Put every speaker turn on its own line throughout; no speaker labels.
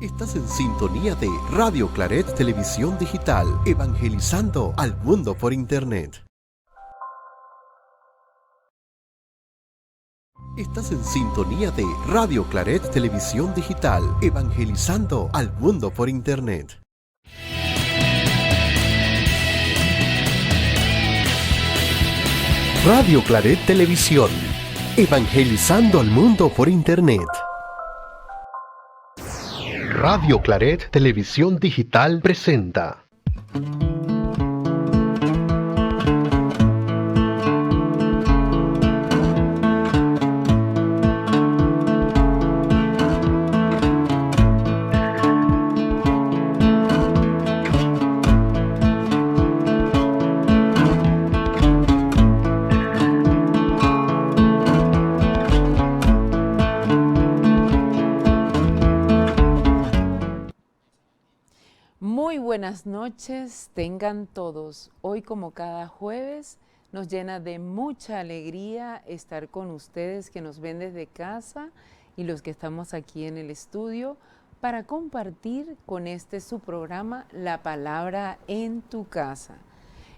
Estás en sintonía de Radio Claret Televisión Digital, evangelizando al mundo por Internet. Estás en sintonía de Radio Claret Televisión Digital, evangelizando al mundo por Internet. Radio Claret Televisión, evangelizando al mundo por Internet. Radio Claret Televisión Digital presenta.
Buenas noches, tengan todos. Hoy, como cada jueves, nos llena de mucha alegría estar con ustedes que nos ven desde casa y los que estamos aquí en el estudio para compartir con su programa La Palabra en tu Casa.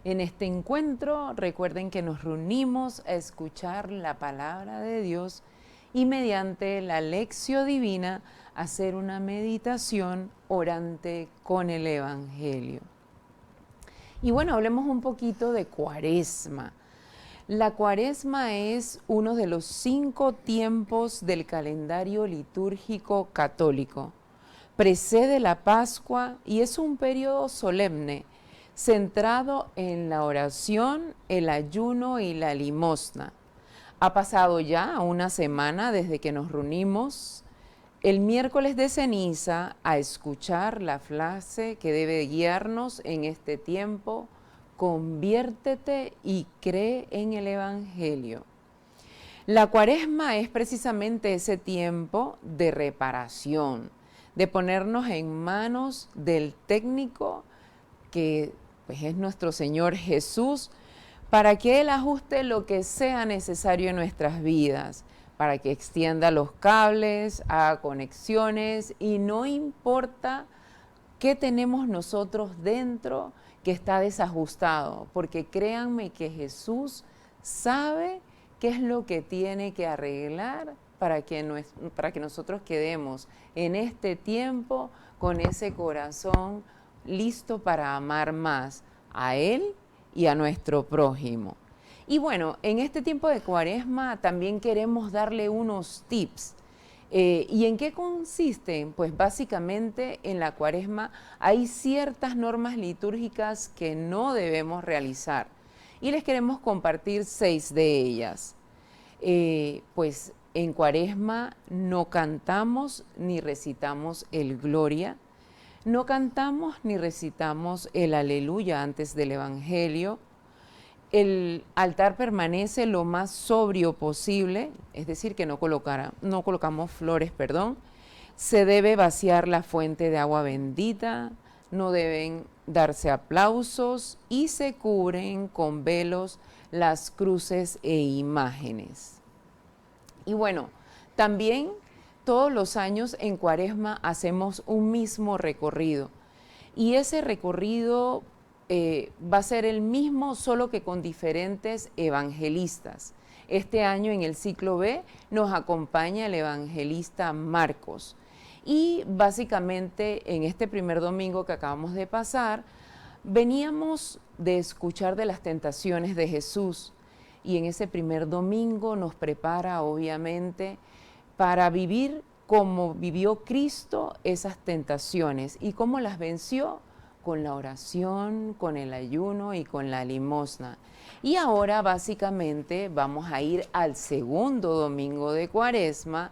En este encuentro, recuerden que nos reunimos a escuchar la Palabra de Dios y mediante la lección divina hacer una meditación orante con el Evangelio. Y bueno, hablemos un poquito de Cuaresma. La Cuaresma es uno de los 5 tiempos del calendario litúrgico católico. Precede la Pascua y es un periodo solemne, centrado en la oración, el ayuno y la limosna. Ha pasado ya una semana desde que nos reunimos el miércoles de ceniza a escuchar la frase que debe guiarnos en este tiempo: conviértete y cree en el Evangelio. La Cuaresma es precisamente ese tiempo de reparación, de ponernos en manos del técnico que pues es nuestro Señor Jesús, para que Él ajuste lo que sea necesario en nuestras vidas, para que extienda los cables, haga conexiones y no importa qué tenemos nosotros dentro que está desajustado, porque créanme que Jesús sabe qué es lo que tiene que arreglar para que nosotros quedemos en este tiempo con ese corazón listo para amar más a Él y a nuestro prójimo. Y bueno, en este tiempo de Cuaresma también queremos darle unos tips. ¿Y en qué consisten? Pues básicamente en la Cuaresma hay ciertas normas litúrgicas que no debemos realizar y les queremos compartir 6 de ellas. Pues en Cuaresma no cantamos ni recitamos el Gloria, no cantamos ni recitamos el Aleluya antes del Evangelio. El altar permanece lo más sobrio posible, es decir, que no colocamos flores, Se debe vaciar la fuente de agua bendita, no deben darse aplausos y se cubren con velos las cruces e imágenes. Y bueno, también todos los años en Cuaresma hacemos un mismo recorrido y ese recorrido va a ser el mismo, solo que con diferentes evangelistas. Este año en el ciclo B nos acompaña el evangelista Marcos. Y básicamente en este primer domingo que acabamos de pasar, veníamos de escuchar de las tentaciones de Jesús. Y en ese primer domingo nos prepara obviamente para vivir como vivió Cristo esas tentaciones y cómo las venció con la oración, con el ayuno y con la limosna. Y ahora básicamente vamos a ir al segundo domingo de Cuaresma,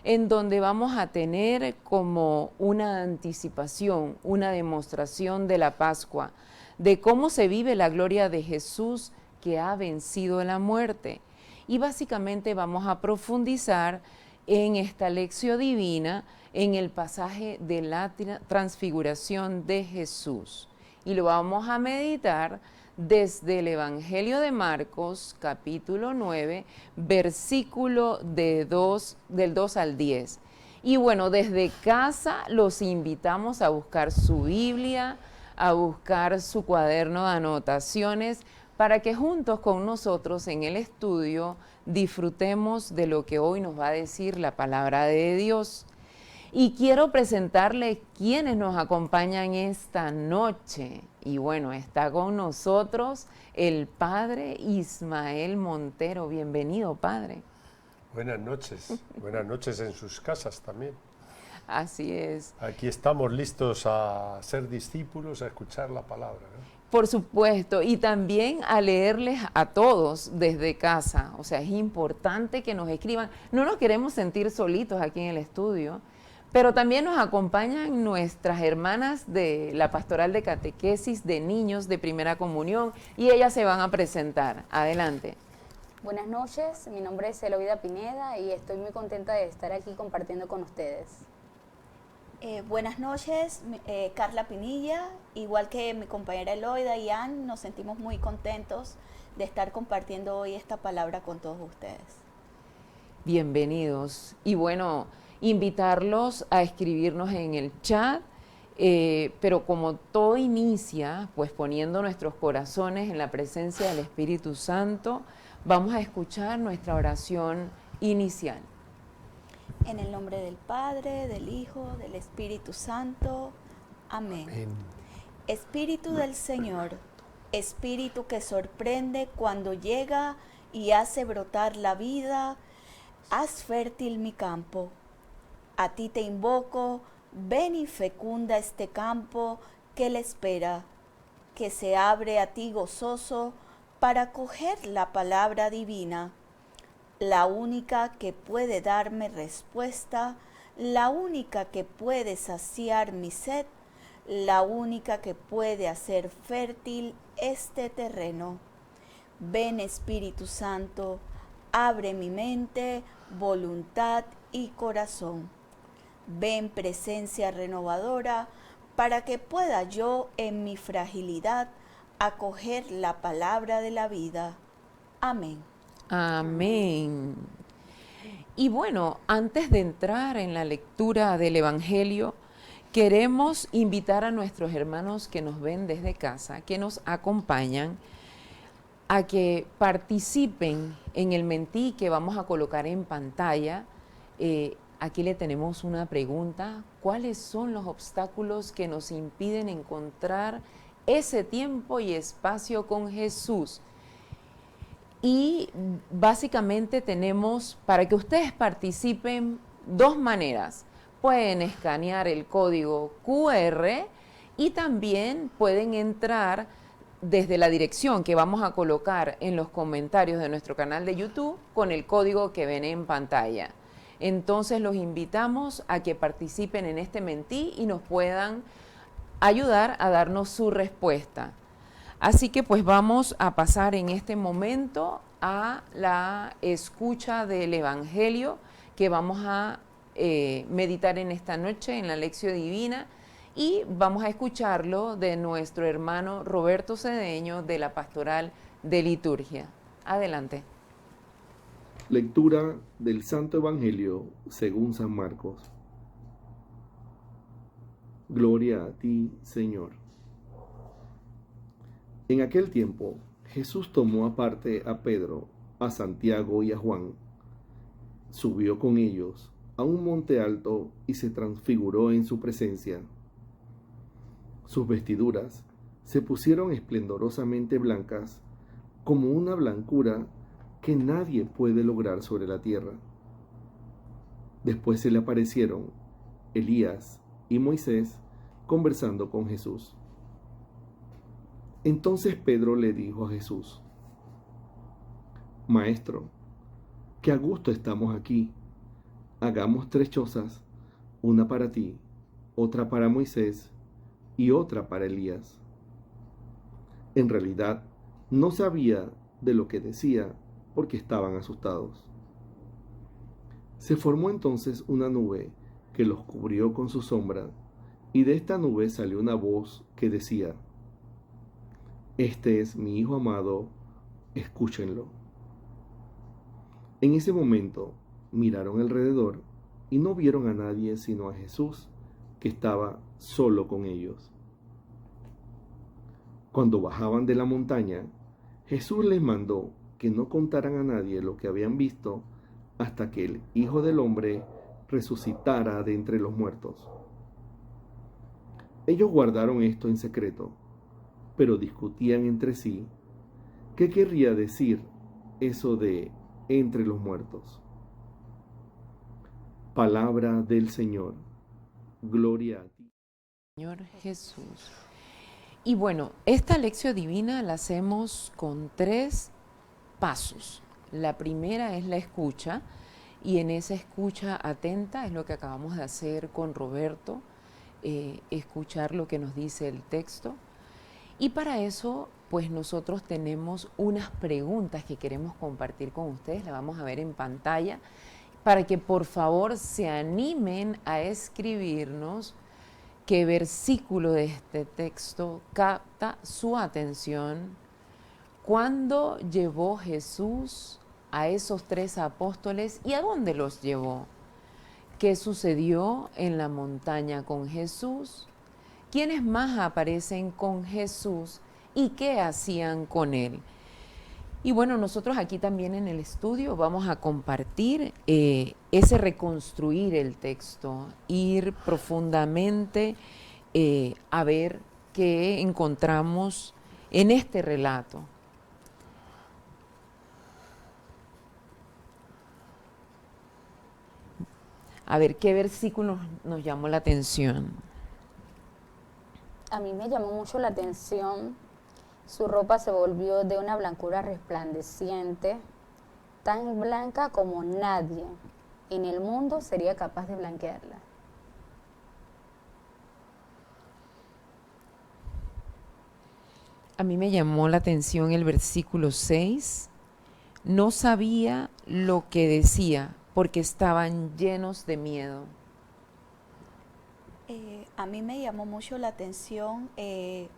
en donde vamos a tener como una anticipación, una demostración de la Pascua, de cómo se vive la gloria de Jesús que ha vencido la muerte. Y básicamente vamos a profundizar en esta lección divina, en el pasaje de la transfiguración de Jesús. Y lo vamos a meditar desde el Evangelio de Marcos, capítulo 9, versículo del 2 al 10. Y bueno, desde casa los invitamos a buscar su Biblia, a buscar su cuaderno de anotaciones, para que juntos con nosotros en el estudio disfrutemos de lo que hoy nos va a decir la palabra de Dios. Y quiero presentarles quienes nos acompañan esta noche. Y bueno, está con nosotros el padre Ismael Montero. Bienvenido, padre.
Buenas noches en sus casas también.
Así es.
Aquí estamos listos a ser discípulos, a escuchar la palabra, ¿no?
Por supuesto, y también a leerles a todos desde casa. O sea, es importante que nos escriban. No nos queremos sentir solitos aquí en el estudio, pero también nos acompañan nuestras hermanas de la Pastoral de Catequesis de Niños de Primera Comunión y ellas se van a presentar. Adelante.
Buenas noches, mi nombre es Eloida Pineda y estoy muy contenta de estar aquí compartiendo con ustedes.
Buenas noches, Carla Pinilla, igual que mi compañera Eloida y Ann, nos sentimos muy contentos de estar compartiendo hoy esta palabra con todos ustedes.
Bienvenidos. Y bueno, invitarlos a escribirnos en el chat, pero como todo inicia, pues poniendo nuestros corazones en la presencia del Espíritu Santo, vamos a escuchar nuestra oración inicial.
En el nombre del Padre, del Hijo, del Espíritu Santo. Amén.
Amén.
Espíritu del Señor, Espíritu que sorprende cuando llega y hace brotar la vida, haz fértil mi campo. A ti te invoco, ven y fecunda este campo que le espera, que se abre a ti gozoso para acoger la palabra divina, la única que puede darme respuesta, la única que puede saciar mi sed, la única que puede hacer fértil este terreno. Ven Espíritu Santo, abre mi mente, voluntad y corazón. Ven presencia renovadora para que pueda yo en mi fragilidad acoger la palabra de la vida. Amén.
Amén. Y bueno, antes de entrar en la lectura del Evangelio, queremos invitar a nuestros hermanos que nos ven desde casa, que nos acompañan, a que participen en el mentí que vamos a colocar en pantalla. Aquí le tenemos una pregunta. ¿Cuáles son los obstáculos que nos impiden encontrar ese tiempo y espacio con Jesús? Y básicamente tenemos, para que ustedes participen, dos maneras. Pueden escanear el código QR y también pueden entrar desde la dirección que vamos a colocar en los comentarios de nuestro canal de YouTube con el código que ven en pantalla. Entonces los invitamos a que participen en este mentí y nos puedan ayudar a darnos su respuesta. Así que pues vamos a pasar en este momento a la escucha del Evangelio que vamos a meditar en esta noche en la Lección Divina y vamos a escucharlo de nuestro hermano Roberto Cedeño de la Pastoral de Liturgia. Adelante.
Lectura del Santo Evangelio según San Marcos. Gloria a ti, Señor. En aquel tiempo, Jesús tomó aparte a Pedro, a Santiago y a Juan, subió con ellos a un monte alto y se transfiguró en su presencia. Sus vestiduras se pusieron esplendorosamente blancas, como una blancura que nadie puede lograr sobre la tierra. Después se le aparecieron Elías y Moisés conversando con Jesús. Entonces Pedro le dijo a Jesús: Maestro, qué a gusto estamos aquí. Hagamos 3 chozas, una para ti, otra para Moisés y otra para Elías. En realidad, no sabía de lo que decía porque estaban asustados. Se formó entonces una nube que los cubrió con su sombra, y de esta nube salió una voz que decía: Este es mi Hijo amado, escúchenlo. En ese momento miraron alrededor y no vieron a nadie sino a Jesús, que estaba solo con ellos. Cuando bajaban de la montaña, Jesús les mandó que no contaran a nadie lo que habían visto hasta que el Hijo del Hombre resucitara de entre los muertos. Ellos guardaron esto en secreto, pero discutían entre sí qué querría decir eso de entre los muertos. Palabra del Señor. Gloria a ti,
Señor Jesús. Y bueno, esta lección divina la hacemos con 3 pasos. La primera es la escucha, y en esa escucha atenta es lo que acabamos de hacer con Roberto, escuchar lo que nos dice el texto. Y para eso, pues nosotros tenemos unas preguntas que queremos compartir con ustedes, las vamos a ver en pantalla, para que por favor se animen a escribirnos qué versículo de este texto capta su atención. ¿Cuándo llevó Jesús a esos 3 apóstoles y a dónde los llevó? ¿Qué sucedió en la montaña con Jesús? ¿Quiénes más aparecen con Jesús y qué hacían con él? Y bueno, nosotros aquí también en el estudio vamos a compartir ese reconstruir el texto, ir profundamente a ver qué encontramos en este relato. A ver, ¿qué versículo nos llamó la atención?
A mí me llamó mucho la atención, su ropa se volvió de una blancura resplandeciente, tan blanca como nadie en el mundo sería capaz de blanquearla.
A mí me llamó la atención el versículo 6. No sabía lo que decía porque estaban llenos de miedo.
A mí me llamó mucho la atención y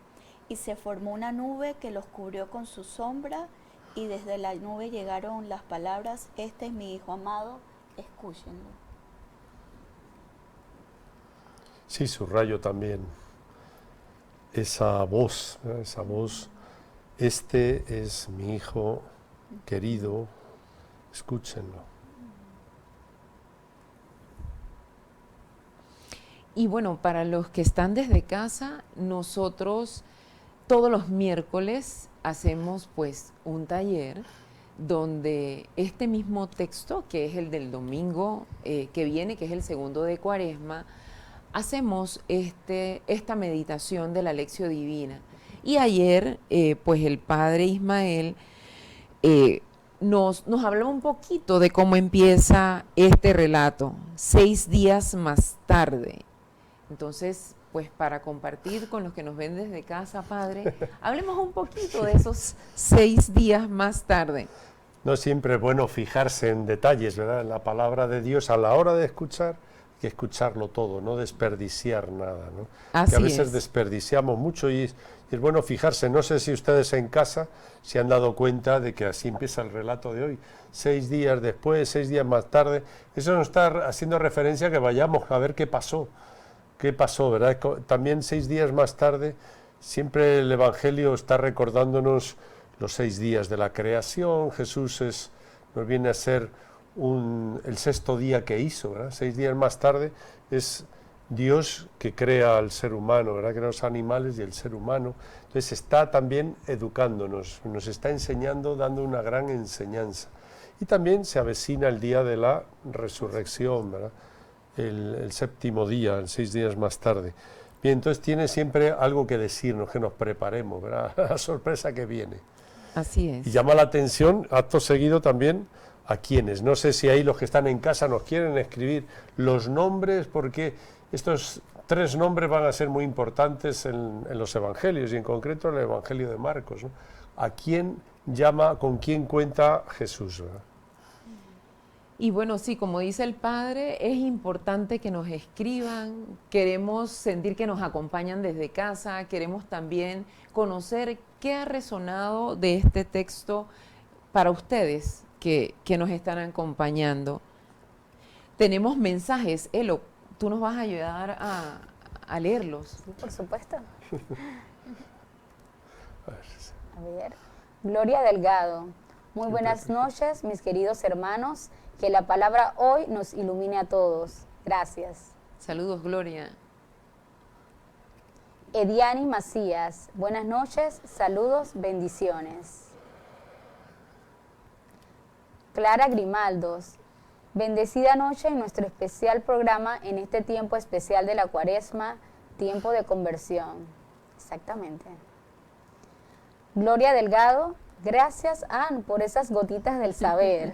se formó una nube que los cubrió con su sombra y desde la nube llegaron las palabras: este es mi Hijo amado, escúchenlo.
Sí, subrayo también esa voz, este es mi Hijo querido, escúchenlo.
Y bueno, para los que están desde casa, nosotros todos los miércoles hacemos pues un taller donde este mismo texto, que es el del domingo que viene, que es el segundo de Cuaresma, hacemos esta meditación de la lección divina. Y ayer, pues el padre Ismael nos habló un poquito de cómo empieza este relato, 6 días más tarde. Entonces, pues para compartir con los que nos ven desde casa, padre, hablemos un poquito de esos 6 días más tarde.
No siempre es bueno fijarse en detalles, ¿verdad? En la palabra de Dios a la hora de escuchar, hay que escucharlo todo, no desperdiciar nada, ¿no?
Así
que a veces
es.
desperdiciamos mucho y es bueno fijarse. No sé si ustedes en casa se han dado cuenta de que así empieza el relato de hoy. 6 días después, 6 días más tarde. Eso nos está haciendo referencia a que vayamos a ver qué pasó. ¿Qué pasó, verdad? También 6 días más tarde, siempre el Evangelio está recordándonos los 6 días de la creación. Jesús nos viene a ser el 6.º día que hizo, ¿verdad? 6 días más tarde es Dios que crea al ser humano, ¿verdad? Crea los animales y el ser humano. Entonces está también educándonos, nos está enseñando, dando una gran enseñanza. Y también se avecina el día de la resurrección, ¿verdad? El 7.º día, el 6 días más tarde. Bien, entonces tiene siempre algo que decirnos, que nos preparemos, ¿verdad? La sorpresa que viene.
Así es.
Y llama la atención, acto seguido también, a quienes. No sé si ahí los que están en casa nos quieren escribir los nombres, porque estos 3 nombres van a ser muy importantes en los evangelios, y en concreto en el Evangelio de Marcos, ¿no? ¿A quién llama, con quién cuenta Jesús, ¿verdad?
Y bueno, sí, como dice el padre, es importante que nos escriban, queremos sentir que nos acompañan desde casa, queremos también conocer qué ha resonado de este texto para ustedes que nos están acompañando. tenemos mensajes. Elo, tú nos vas a ayudar a leerlos.
Sí, por supuesto.
A ver,
A ver. Gloria Delgado. Muy buenas noches, mis queridos hermanos. Que la palabra hoy nos ilumine a todos. Gracias.
Saludos, Gloria.
Ediani Macías. Buenas noches, saludos, bendiciones. Clara Grimaldos. Bendecida noche en nuestro especial programa en este tiempo especial de la Cuaresma, tiempo de conversión. Exactamente. Gloria Delgado. Gracias, Ann, por esas gotitas del saber.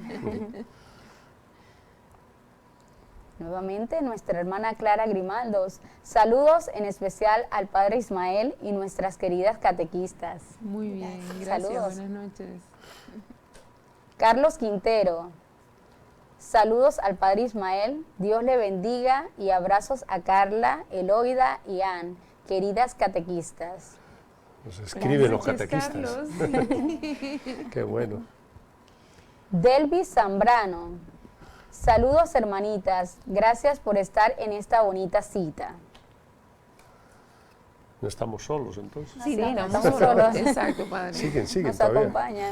Nuevamente, nuestra hermana Clara Grimaldos. Saludos en especial al Padre Ismael y nuestras queridas catequistas.
Muy bien, gracias.
Saludos.
Buenas noches.
Carlos Quintero. Saludos al Padre Ismael. Dios le bendiga y abrazos a Carla, Eloida y Ann, queridas catequistas.
nos escriben los
Buenas noches,
catequistas.
Carlos.
Qué bueno.
Delvi Zambrano. Saludos, hermanitas. Gracias por estar en esta bonita cita.
No estamos solos entonces.
Sí,
no,
no,
estamos solos.
Exacto, padre.
Siguen
Nos
todavía.
acompaña.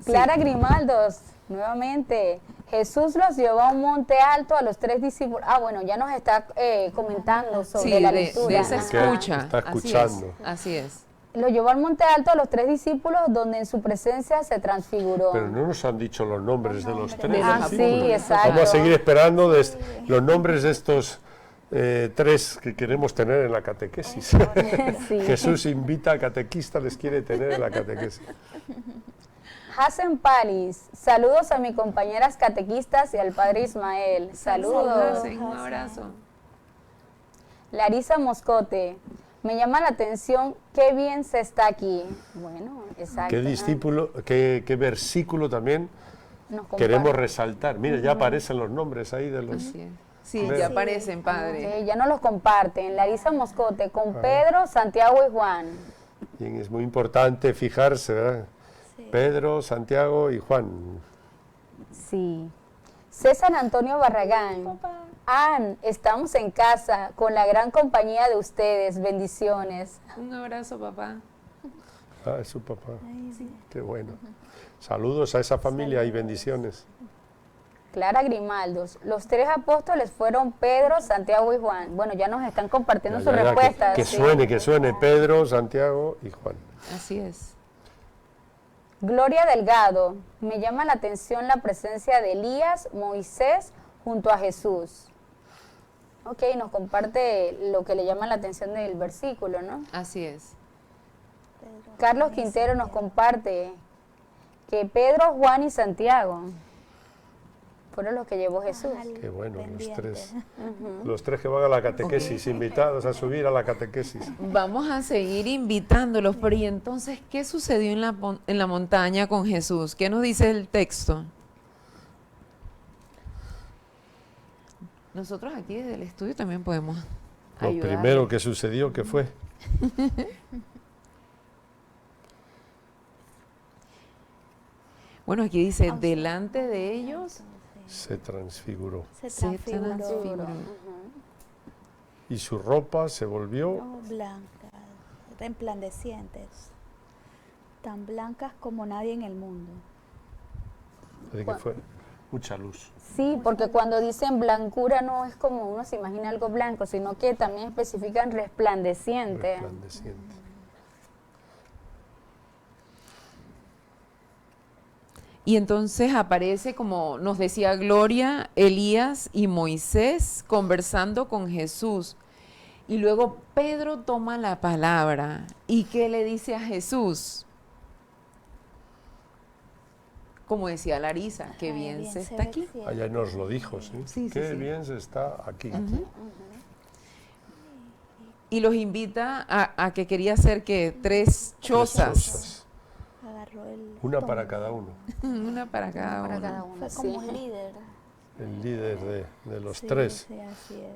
Clara Grimaldos, nuevamente. Jesús los llevó a un monte alto a los 3 discípulos. Ah, bueno, ya nos está comentando sobre
Sí,
la
de
lectura.
esa
Porque
escucha.
está
así
escuchando.
Así es.
Lo llevó al monte alto a los 3 discípulos, donde en su presencia se transfiguró.
Pero no nos han dicho los nombres de los tres.
De los
Ah, sí,
discípulos.
exacto.
Vamos a seguir esperando los nombres de estos 3 que queremos tener en la catequesis.
Sí.
Jesús invita a catequistas, les quiere tener en la catequesis.
Hasen Palis, saludos a mis compañeras catequistas y al Padre Ismael. Saludos.
Un abrazo.
Larisa Moscote, me llama la atención qué bien se está aquí. Bueno, exacto.
Qué discípulo, qué versículo también
Nos comparte.
queremos resaltar. Mira, ya aparecen los nombres ahí de los...
Así es. Sí,
Ve.
ya aparecen, padre.
Ya nos los comparten. Larisa Moscote con Pedro, Santiago y Juan.
Y es muy importante fijarse, ¿verdad? Pedro, Santiago y Juan.
Sí. César Antonio Barragán. Ann, estamos en casa con la gran compañía de ustedes. Bendiciones.
Un abrazo, papá.
Ah, es su papá. Qué bueno. Saludos a esa familia y bendiciones.
Clara Grimaldos. Los 3 apóstoles fueron Pedro, Santiago y Juan. Bueno, ya nos están compartiendo
Ya,
sus
ya, ya,
respuestas.
que
sí.
suene Pedro, Santiago y Juan.
Así es.
Gloria Delgado. Me llama la atención la presencia de Elías, Moisés junto a Jesús. Ok, nos comparte lo que le llama la atención del versículo, ¿no?
Así es.
Carlos Quintero nos comparte que Pedro, Juan y Santiago fueron los que llevó Jesús.
Qué bueno, los 3. Los 3 que van a la catequesis, invitados a subir a la catequesis.
Vamos a seguir invitándolos, pero ¿y entonces qué sucedió en la montaña con Jesús? ¿Qué nos dice el texto? Nosotros aquí desde el estudio también podemos
Lo
ayudar.
primero que sucedió, ¿qué fue?
Bueno, aquí dice, delante de ellos
Se transfiguró.
Se
se
transfiguró.
transfiguró.
Y su ropa se volvió
Oh, blancas, resplandecientes, tan blancas como nadie en el mundo.
así que fue mucha luz.
Sí, porque cuando dicen blancura no es como uno se imagina algo blanco, sino que también especifican resplandeciente.
Resplandeciente.
Y entonces aparece, como nos decía Gloria, Elías y Moisés conversando con Jesús. Y luego Pedro toma la palabra. ¿Y qué le dice a Jesús? Como decía Larisa, qué
Ay,
bien se está
ve el
aquí.
cielo.
Allá nos lo dijo, ¿sí?
Sí, sí,
Qué
sí.
bien se está aquí.
Y los invita a que quería hacer que 3 chozas.
Chozas.
Agarró el
Una
tono.
para cada uno.
Una para cada
Para
uno.
cada uno.
Fue
Sí.
como un líder.
El líder de los
Sí,
3.
Sí, así es.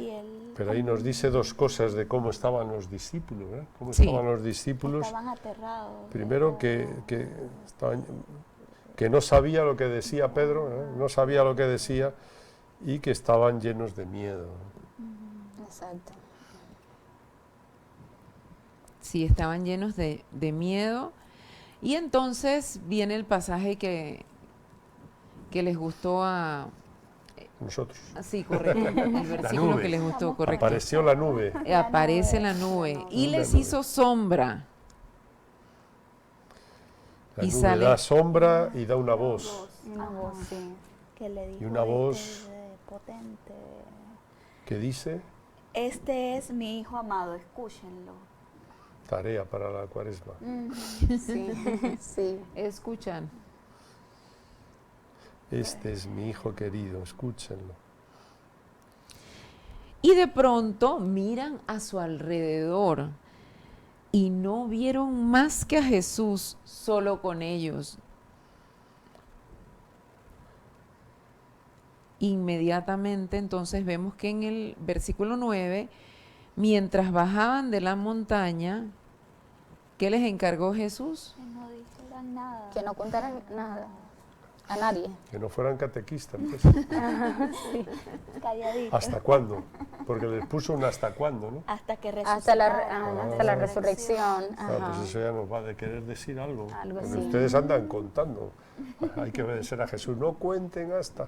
Y él
Pero ahí nos dice dos cosas de cómo estaban los discípulos, ¿eh? Cómo
Sí.
estaban los discípulos.
estaban aterrados.
Primero que no sabía lo que decía Pedro, ¿eh? No sabía lo que decía, y que estaban llenos de miedo.
Exacto.
Sí, estaban llenos de miedo. Y entonces viene el pasaje que les gustó a...
Nosotros.
Sí, correcto. El versículo
nube.
que les gustó, correcto.
Apareció la nube.
Aparece la nube y
La
les
nube.
hizo sombra.
La
Y
nube
sale-
da sombra y da una voz.
Una voz, sí.
Que le dijo,
Y una voz-
"Este es potente.
Que dice,
Este es mi hijo amado, escúchenlo.
tarea para la Cuaresma.
Sí, sí.
Escuchan.
Este es mi hijo querido, escúchenlo.
Y de pronto miran a su alrededor y no vieron más que a Jesús solo con ellos. Inmediatamente entonces vemos que en el versículo 9, mientras bajaban de la montaña, ¿qué les encargó Jesús?
Que no dijeran nada.
Que no contaran nada a nadie.
Que no fueran catequistas, pues.
Calladito.
¿Hasta cuándo? Porque les puso un hasta cuándo, ¿no?
Hasta que
Hasta la,
resucitara.
hasta la resurrección.
Claro,
Ajá.
pues eso ya nos va a de querer decir algo.
Algo
Porque
así.
ustedes andan contando. Hay que obedecer a Jesús. No cuenten hasta.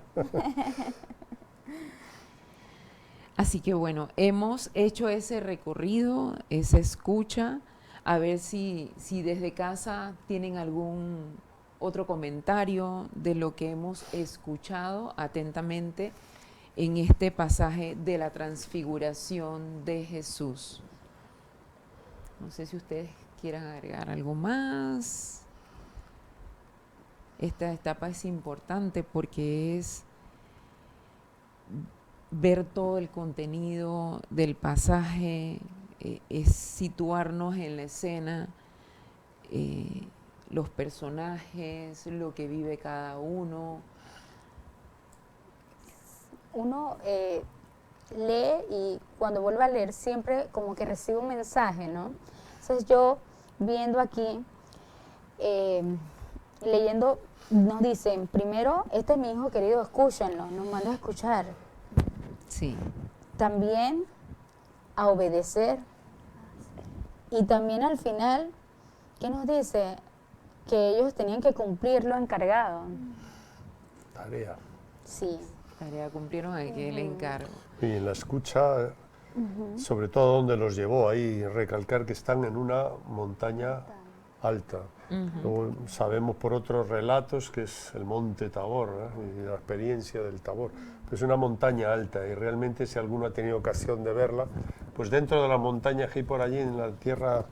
Así que bueno, hemos hecho ese recorrido, esa escucha, a ver si desde casa tienen algún otro comentario de lo que hemos escuchado atentamente en este pasaje de la transfiguración de Jesús. No sé si ustedes quieran agregar algo más. Esta etapa es importante porque es ver todo el contenido del pasaje, es situarnos en la escena, los personajes, lo que vive cada uno.
Uno lee y cuando vuelve a leer siempre como que recibe un mensaje, ¿no? Entonces yo viendo aquí, leyendo, nos dicen, primero, este es mi hijo querido, escúchenlo, nos manda a escuchar.
Sí,
También a obedecer. Y también al final, ¿qué nos dice? Que ellos tenían que cumplir lo encargado.
Tarea.
Sí.
tarea cumplieron aquel encargo.
Y en la escucha, sobre todo donde los llevó, ahí recalcar que están en una montaña alta. Luego sabemos por otros relatos que es el monte Tabor, ¿eh? Y la experiencia del Tabor. Pero es una montaña alta y realmente si alguno ha tenido ocasión de verla, pues dentro de la montaña que hay por allí en la tierra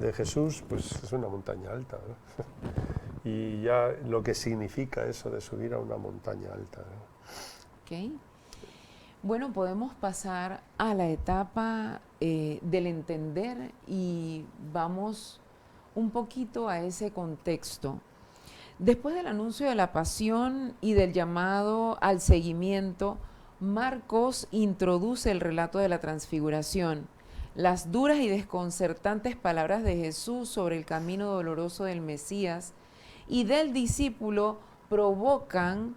de Jesús, pues es una montaña alta, ¿no? Y ya lo que significa eso de subir a una montaña alta, ¿no?
Ok. Bueno, podemos pasar a la etapa del entender y vamos un poquito a ese contexto. Después del anuncio de la pasión y del llamado al seguimiento, Marcos introduce el relato de la transfiguración. Las duras y desconcertantes palabras de Jesús sobre el camino doloroso del Mesías y del discípulo provocan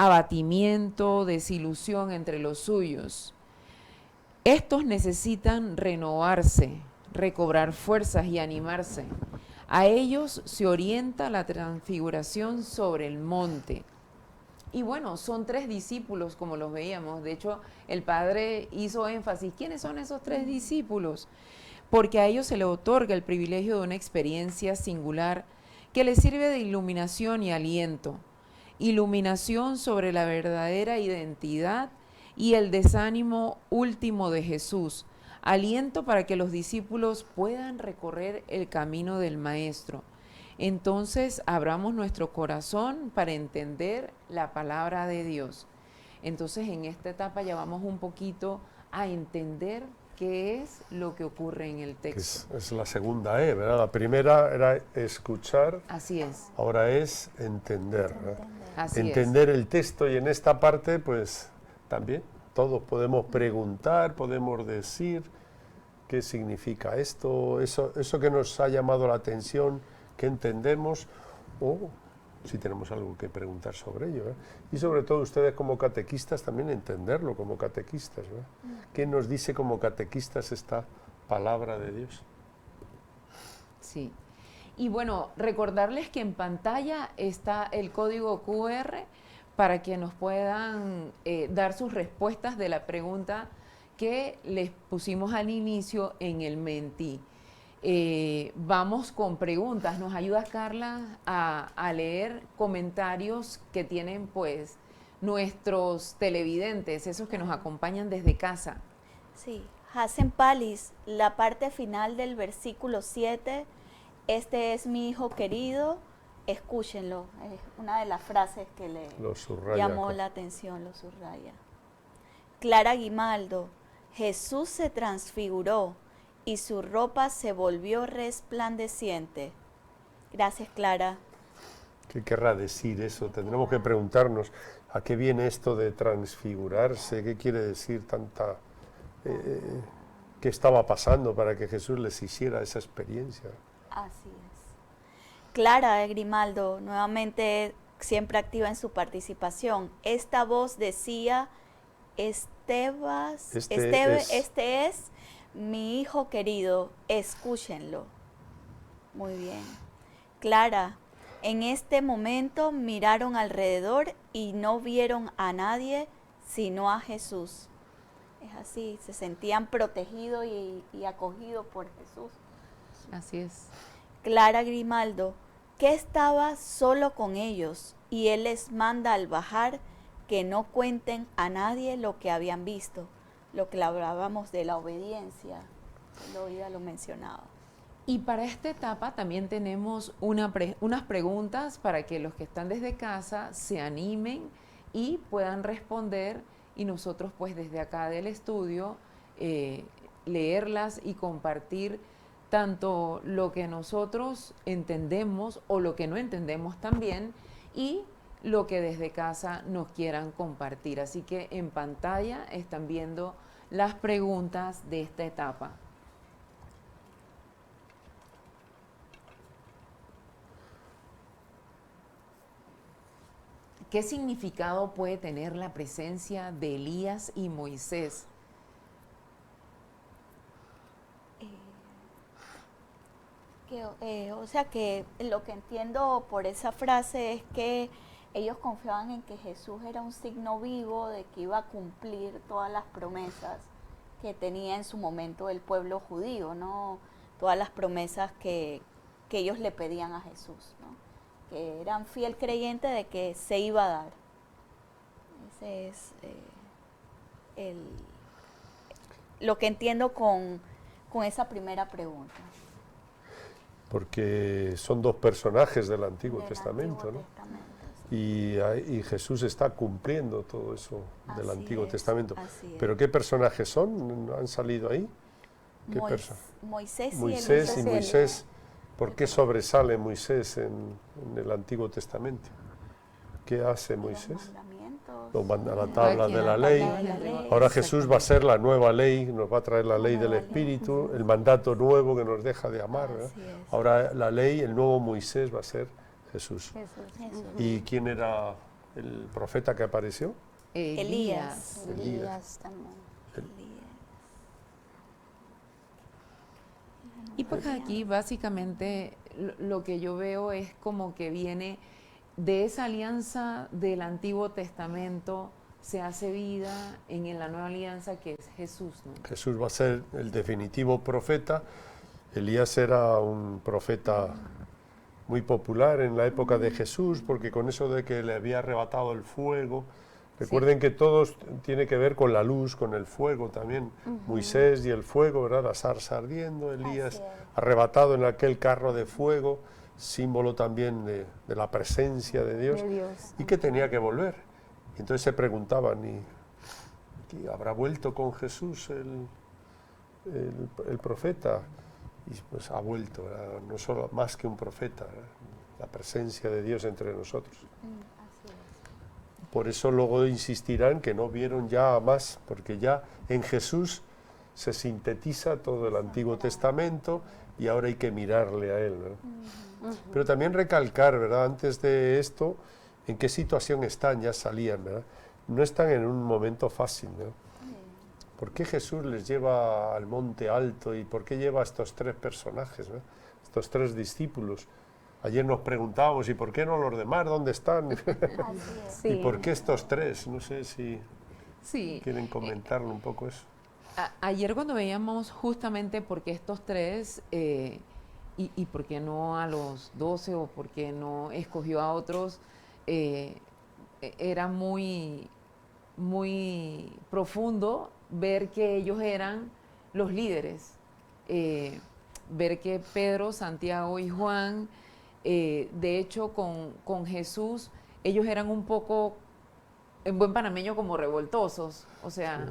abatimiento, desilusión entre los suyos. Estos necesitan renovarse, recobrar fuerzas y animarse. A ellos se orienta la transfiguración sobre el monte. Y bueno, son 3 discípulos como los veíamos. De hecho, el Padre hizo énfasis. ¿Quiénes son esos 3 discípulos? Porque a ellos se les otorga el privilegio de una experiencia singular que les sirve de iluminación y aliento. Iluminación sobre la verdadera identidad y el desánimo último de Jesús. Aliento para que los discípulos puedan recorrer el camino del Maestro. Entonces, abramos nuestro corazón para entender la palabra de Dios. Entonces, en esta etapa ya vamos un poquito a entender qué es lo que ocurre en el
Que
texto.
es la segunda E, ¿verdad? La primera era escuchar,
Así es,
ahora es entender, ¿no?
así
Entender el texto, y en esta parte, pues también todos podemos preguntar, podemos decir qué significa esto, eso que nos ha llamado la atención, que entendemos, o si tenemos algo que preguntar sobre ello, ¿eh? Y sobre todo ustedes como catequistas también entenderlo como catequistas, ¿verdad? ¿Qué nos dice como catequistas esta palabra de Dios?
Sí. Y bueno, recordarles que en pantalla está el código QR para que nos puedan dar sus respuestas de la pregunta que les pusimos al inicio en el Menti. Vamos con preguntas. Nos ayuda Carla a leer comentarios que tienen pues nuestros televidentes, esos que nos acompañan desde casa.
Sí, Hacen Palis, la parte final del versículo 7, este es mi hijo querido, escúchenlo. Es una de las frases que le llamó la atención, lo subraya. Clara Guimaldo, Jesús se transfiguró y su ropa se volvió resplandeciente. Gracias, Clara.
¿Qué querrá decir eso? Tendremos que preguntarnos a qué viene esto de transfigurarse, qué quiere decir tanta... qué estaba pasando para que Jesús les hiciera esa experiencia.
Así es. Clara Grimaldo, nuevamente siempre activa en su participación. Esta voz decía, este es mi hijo querido, escúchenlo. Muy bien. Clara, en este momento miraron alrededor y no vieron a nadie sino a Jesús. Es así, se sentían protegidos y acogidos por Jesús.
Así es.
Clara Grimaldo, que estaba solo con ellos y él les manda al bajar que no cuenten a nadie lo que habían visto. Lo que hablábamos de la obediencia, Loida lo mencionaba.
Y para esta etapa también tenemos unas preguntas para que los que están desde casa se animen y puedan responder, y nosotros pues desde acá del estudio leerlas y compartir tanto lo que nosotros entendemos o lo que no entendemos también, y lo que desde casa nos quieran compartir. Así que en pantalla están viendo las preguntas de esta etapa. ¿Qué significado puede tener la presencia de Elías y Moisés?
O sea que lo que entiendo por esa frase es que ellos confiaban en que Jesús era un signo vivo de que iba a cumplir todas las promesas que tenía en su momento el pueblo judío, ¿no? Todas las promesas que ellos le pedían a Jesús, ¿no? Que eran fiel creyente de que se iba a dar. Ese es lo que entiendo con esa primera pregunta.
Porque son dos personajes del Antiguo Testamento, ¿no? Sí. Y Jesús está cumpliendo todo eso del Antiguo Testamento. Pero ¿qué personajes son? ¿Han salido ahí? ¿Qué
Moisés
y Moisés. ¿Por qué sobresale Moisés en el Antiguo Testamento? ¿Qué hace Moisés? La tabla de la ley. Ahora Jesús va a ser la nueva ley, nos va a traer la ley del Espíritu, el mandato nuevo que nos deja de amar, ¿verdad? Ahora la ley, el nuevo Moisés va a ser Jesús. ¿Y quién era el profeta que apareció?
Elías
también.
Y pues aquí básicamente lo que yo veo es como que viene de esa alianza del Antiguo Testamento, se hace vida en la nueva alianza que es Jesús, ¿no?
Jesús va a ser el definitivo profeta. Elías era un profeta muy popular en la época de Jesús, porque con eso de que le había arrebatado el fuego, recuerden que todo tiene que ver con la luz, con el fuego también. Moisés y el fuego, ¿verdad? La zarza ardiendo, Elías arrebatado en aquel carro de fuego, símbolo también de la presencia de Dios, y que tenía que volver. Y entonces se preguntaban, ¿y habrá vuelto con Jesús el profeta? Y pues ha vuelto, ¿verdad? No solo más que un profeta, ¿verdad? La presencia de Dios entre nosotros. por eso luego insistirán que no vieron ya a más, porque ya en Jesús se sintetiza todo el Antiguo Testamento y ahora hay que mirarle a Él, ¿verdad? Pero también recalcar, ¿verdad?, antes de esto, en qué situación están, ya salían, ¿verdad? No están en un momento fácil, ¿no? ¿Por qué Jesús les lleva al monte alto y por qué lleva a estos tres personajes, ¿no?, estos tres discípulos? Ayer nos preguntábamos, ¿y por qué no los demás? ¿Dónde están?
Sí.
¿Y por qué estos tres? No sé si
Sí.
quieren comentarlo un poco eso.
Ayer cuando veíamos justamente por qué estos tres y por qué no a los 12 o por qué no escogió a otros, era muy profundo ver que ellos eran los líderes, ver que Pedro, Santiago y Juan, de hecho con Jesús, ellos eran un poco, en buen panameño, como revoltosos, o sea,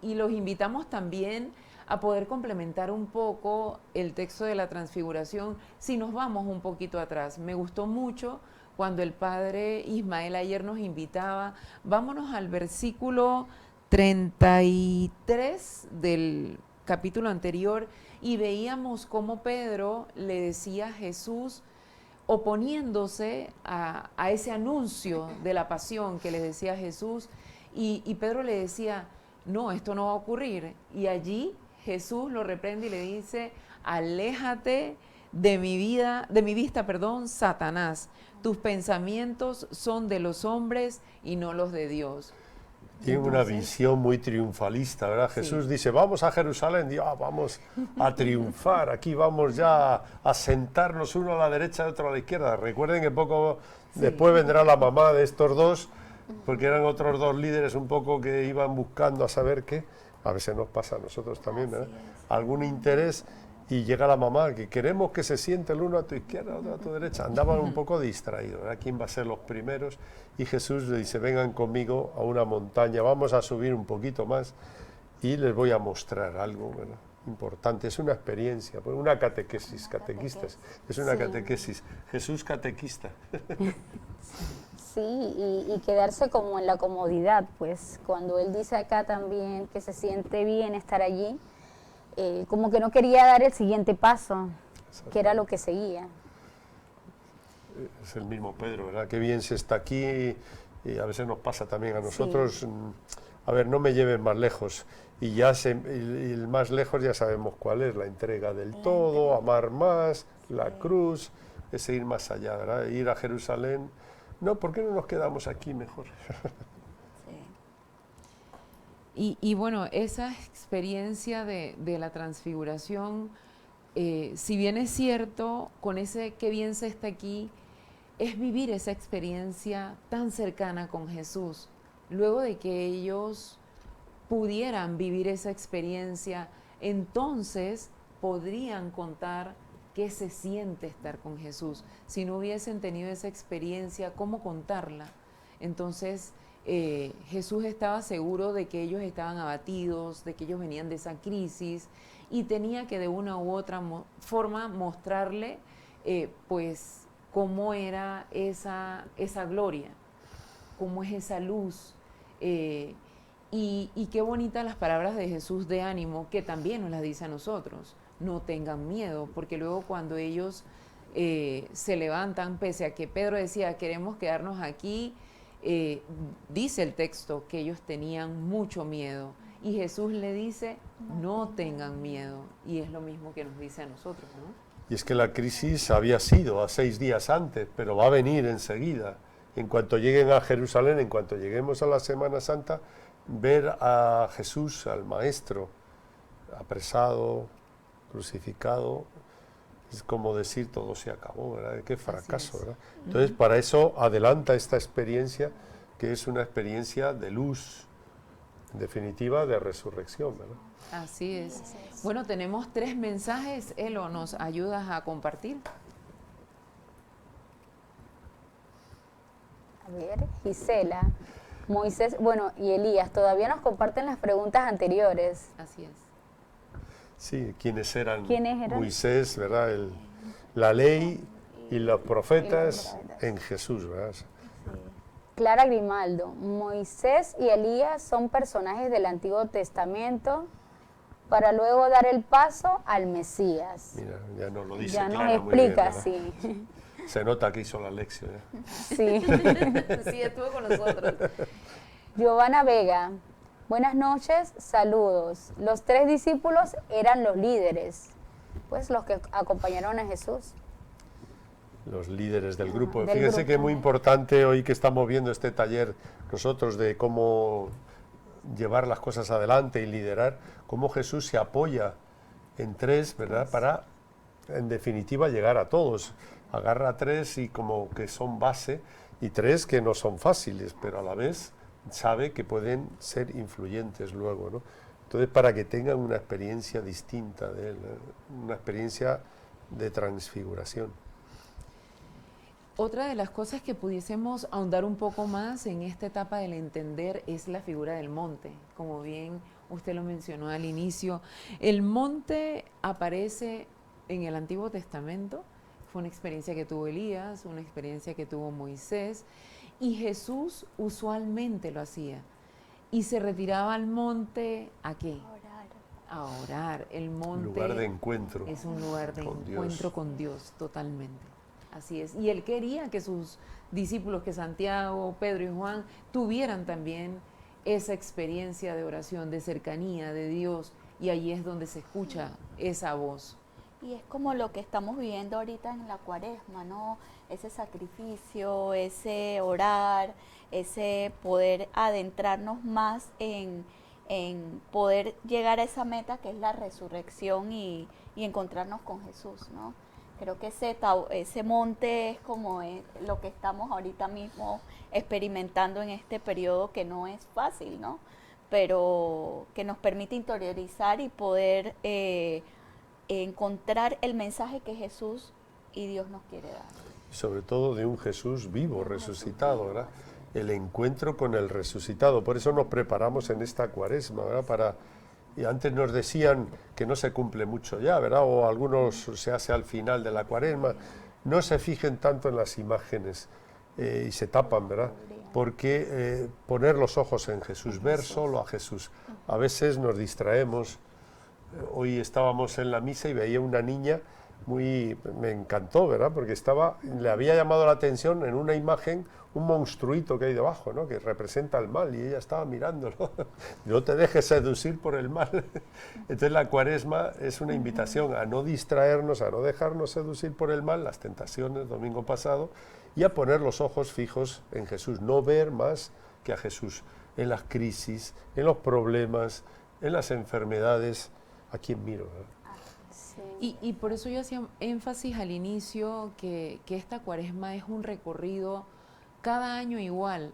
y los invitamos también a poder complementar un poco el texto de la transfiguración si nos vamos un poquito atrás. Me gustó mucho cuando el padre Ismael ayer nos invitaba, vámonos al versículo 33 del capítulo anterior y veíamos cómo Pedro le decía a Jesús, oponiéndose a ese anuncio de la pasión que le decía Jesús, y Pedro le decía, no, esto no va a ocurrir. Y allí Jesús lo reprende y le dice, aléjate de mi vista, Satanás. Tus pensamientos son de los hombres y no los de Dios.
Tiene una visión muy triunfalista, ¿verdad?
Sí.
Jesús dice, vamos a Jerusalén, y, vamos a triunfar, aquí vamos ya a sentarnos uno a la derecha y otro a la izquierda. Recuerden que poco después vendrá la mamá de estos dos, porque eran otros dos líderes un poco que iban buscando a saber qué. A veces nos pasa a nosotros también, ¿verdad? Algún interés, y llega la mamá, que queremos que se siente el uno a tu izquierda, el otro a tu derecha. Andaban un poco distraídos, ¿verdad? ¿Quién va a ser los primeros? Y Jesús le dice, vengan conmigo a una montaña, vamos a subir un poquito más y les voy a mostrar algo, ¿verdad?, importante. Es una experiencia, pues, una catequesis, catequistas, es una
Sí.
catequesis. Jesús catequista.
Sí, y quedarse como en la comodidad, pues cuando él dice acá también que se siente bien estar allí, como que no quería dar el siguiente paso, que era lo que seguía.
Es el mismo Pedro, ¿verdad? Qué bien se está aquí, y a veces nos pasa también a nosotros. A ver, no me lleven más lejos, y el más lejos ya sabemos cuál es, la entrega del todo, amar más, la cruz, ese ir más allá, ¿verdad? Ir a Jerusalén. No, ¿por qué no nos quedamos aquí mejor?
Y bueno, esa experiencia de la transfiguración, si bien es cierto, con ese qué bien se está aquí, es vivir esa experiencia tan cercana con Jesús. Luego de que ellos pudieran vivir esa experiencia, entonces podrían contar qué se siente estar con Jesús. Si no hubiesen tenido esa experiencia, ¿cómo contarla? Entonces, Jesús estaba seguro de que ellos estaban abatidos, de que ellos venían de esa crisis, y tenía que de una u otra forma mostrarle pues cómo era esa gloria, cómo es esa luz. Y qué bonitas las palabras de Jesús de ánimo, que también nos las dice a nosotros. No tengan miedo, porque luego cuando ellos se levantan, pese a que Pedro decía, queremos quedarnos aquí, dice el texto que ellos tenían mucho miedo, y Jesús le dice, no tengan miedo, y es lo mismo que nos dice a nosotros, ¿no?
Y es que la crisis había sido a 6 días antes, pero va a venir enseguida. En cuanto lleguen a Jerusalén, en cuanto lleguemos a la Semana Santa, ver a Jesús, al Maestro, apresado, crucificado, es como decir todo se acabó, ¿verdad? Qué fracaso, ¿verdad? Entonces, para eso adelanta esta experiencia, que es una experiencia de luz, en definitiva, de resurrección, ¿verdad?
Así es. Bueno, tenemos 3 mensajes. Elo, ¿nos ayudas a compartir?
A ver, Gisela, Moisés, bueno, y Elías, todavía nos comparten las preguntas anteriores.
Así es.
Sí, ¿quiénes eran?
¿Quiénes eran?
Moisés, ¿verdad? La ley y los profetas en Jesús, ¿verdad?
Clara Grimaldo, Moisés y Elías son personajes del Antiguo Testamento para luego dar el paso al Mesías.
Mira, ya nos lo dice
Ya nos
Clara muy bien,
explica,
¿verdad?
sí.
Se nota que hizo la lección.
Sí.
Sí, estuvo con nosotros.
Giovanna Vega, buenas noches, saludos. Los 3 discípulos eran los líderes, pues los que acompañaron a Jesús.
Los líderes del grupo.
Del
Fíjense que es
grupo.
muy importante hoy que estamos viendo este taller nosotros de cómo llevar las cosas adelante y liderar, cómo Jesús se apoya en 3, ¿verdad? Para, en definitiva, llegar a todos. Agarra 3 y como que son base, y 3 que no son fáciles, pero a la vez sabe que pueden ser influyentes luego, ¿no? Entonces, para que tengan una experiencia distinta de él, una experiencia de transfiguración.
Otra de las cosas que pudiésemos ahondar un poco más en esta etapa del entender es la figura del monte. Como bien usted lo mencionó al inicio, el monte aparece en el Antiguo Testamento, fue una experiencia que tuvo Elías, una experiencia que tuvo Moisés, y Jesús usualmente lo hacía. Y se retiraba al monte, ¿a qué? A orar. El monte
Lugar de encuentro
es un lugar de
con
encuentro
Dios.
con Dios, totalmente. Así es. Y él quería que sus discípulos, que Santiago, Pedro y Juan, tuvieran también esa experiencia de oración, de cercanía de Dios, y allí es donde se escucha esa voz.
Y es como lo que estamos viviendo ahorita en la Cuaresma, ¿no? Ese sacrificio, ese orar, ese poder adentrarnos más en poder llegar a esa meta que es la resurrección y encontrarnos con Jesús, ¿no? Creo que ese monte es como lo que estamos ahorita mismo experimentando en este periodo, que no es fácil, ¿no? Pero que nos permite interiorizar y poder encontrar el mensaje que Jesús y Dios nos quiere dar.
Sobre todo de un Jesús vivo, resucitado, ¿verdad? El encuentro con el resucitado. Por eso nos preparamos en esta Cuaresma, ¿verdad? Y antes nos decían que no se cumple mucho ya, ¿verdad? O algunos se hace al final de la Cuaresma. No se fijen tanto en las imágenes y se tapan, ¿verdad? Porque poner los ojos en Jesús, ver solo a Jesús. A veces nos distraemos. Hoy estábamos en la misa y veía una niña me encantó, ¿verdad? Porque le había llamado la atención en una imagen un monstruito que hay debajo, ¿no? Que representa el mal, y ella estaba mirándolo. No te dejes seducir por el mal. Entonces la Cuaresma es una invitación a no distraernos, a no dejarnos seducir por el mal, las tentaciones, domingo pasado, y a poner los ojos fijos en Jesús, no ver más que a Jesús en las crisis, en los problemas, en las enfermedades. ¿A quién miro, ¿verdad?
Y por eso yo hacía énfasis al inicio que esta Cuaresma es un recorrido cada año igual.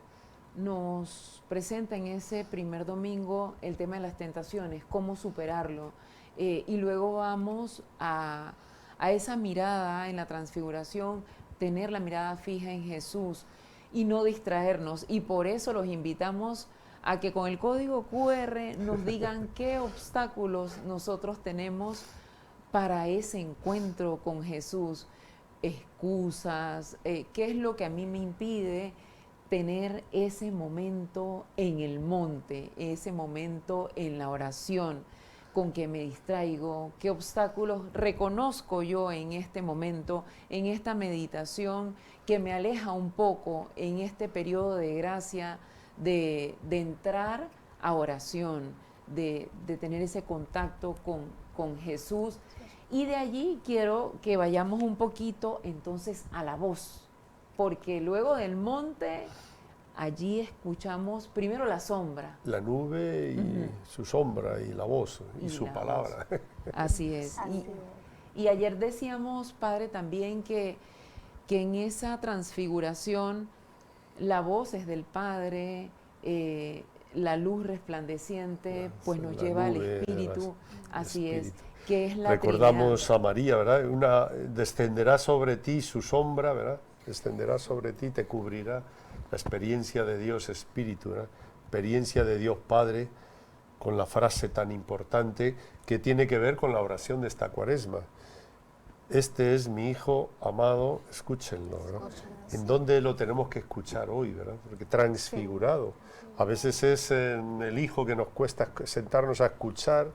Nos presenta en ese primer domingo el tema de las tentaciones, cómo superarlo, y luego vamos a esa mirada en la transfiguración, tener la mirada fija en Jesús y no distraernos, y por eso los invitamos a que con el código QR nos digan qué obstáculos nosotros tenemos para ese encuentro con Jesús, excusas, qué es lo que a mí me impide tener ese momento en el monte, ese momento en la oración, con que me distraigo, qué obstáculos reconozco yo en este momento, en esta meditación que me aleja un poco en este periodo de gracia de entrar a oración, de tener ese contacto con Jesús. Y de allí quiero que vayamos un poquito entonces a la voz, porque luego del monte, allí escuchamos primero la sombra.
La nube y su sombra, y la voz, y su palabra.
Así es.
Así es.
Y ayer decíamos, Padre, también que en esa transfiguración la voz es del Padre, la luz resplandeciente, pues nos
La
lleva al
nube,
Espíritu, así es,
Espíritu.
que es la
Recordamos
Trinidad.
a María, ¿verdad? Descenderá sobre ti su sombra, ¿verdad? Descenderá sobre ti, te cubrirá la experiencia de Dios Espíritu, ¿verdad? Experiencia de Dios Padre, con la frase tan importante que tiene que ver con la oración de esta Cuaresma. este es mi hijo amado, escúchenlo, ¿verdad? ¿En dónde lo tenemos que escuchar hoy, verdad? Porque transfigurado. A veces es en el hijo que nos cuesta sentarnos a escuchar,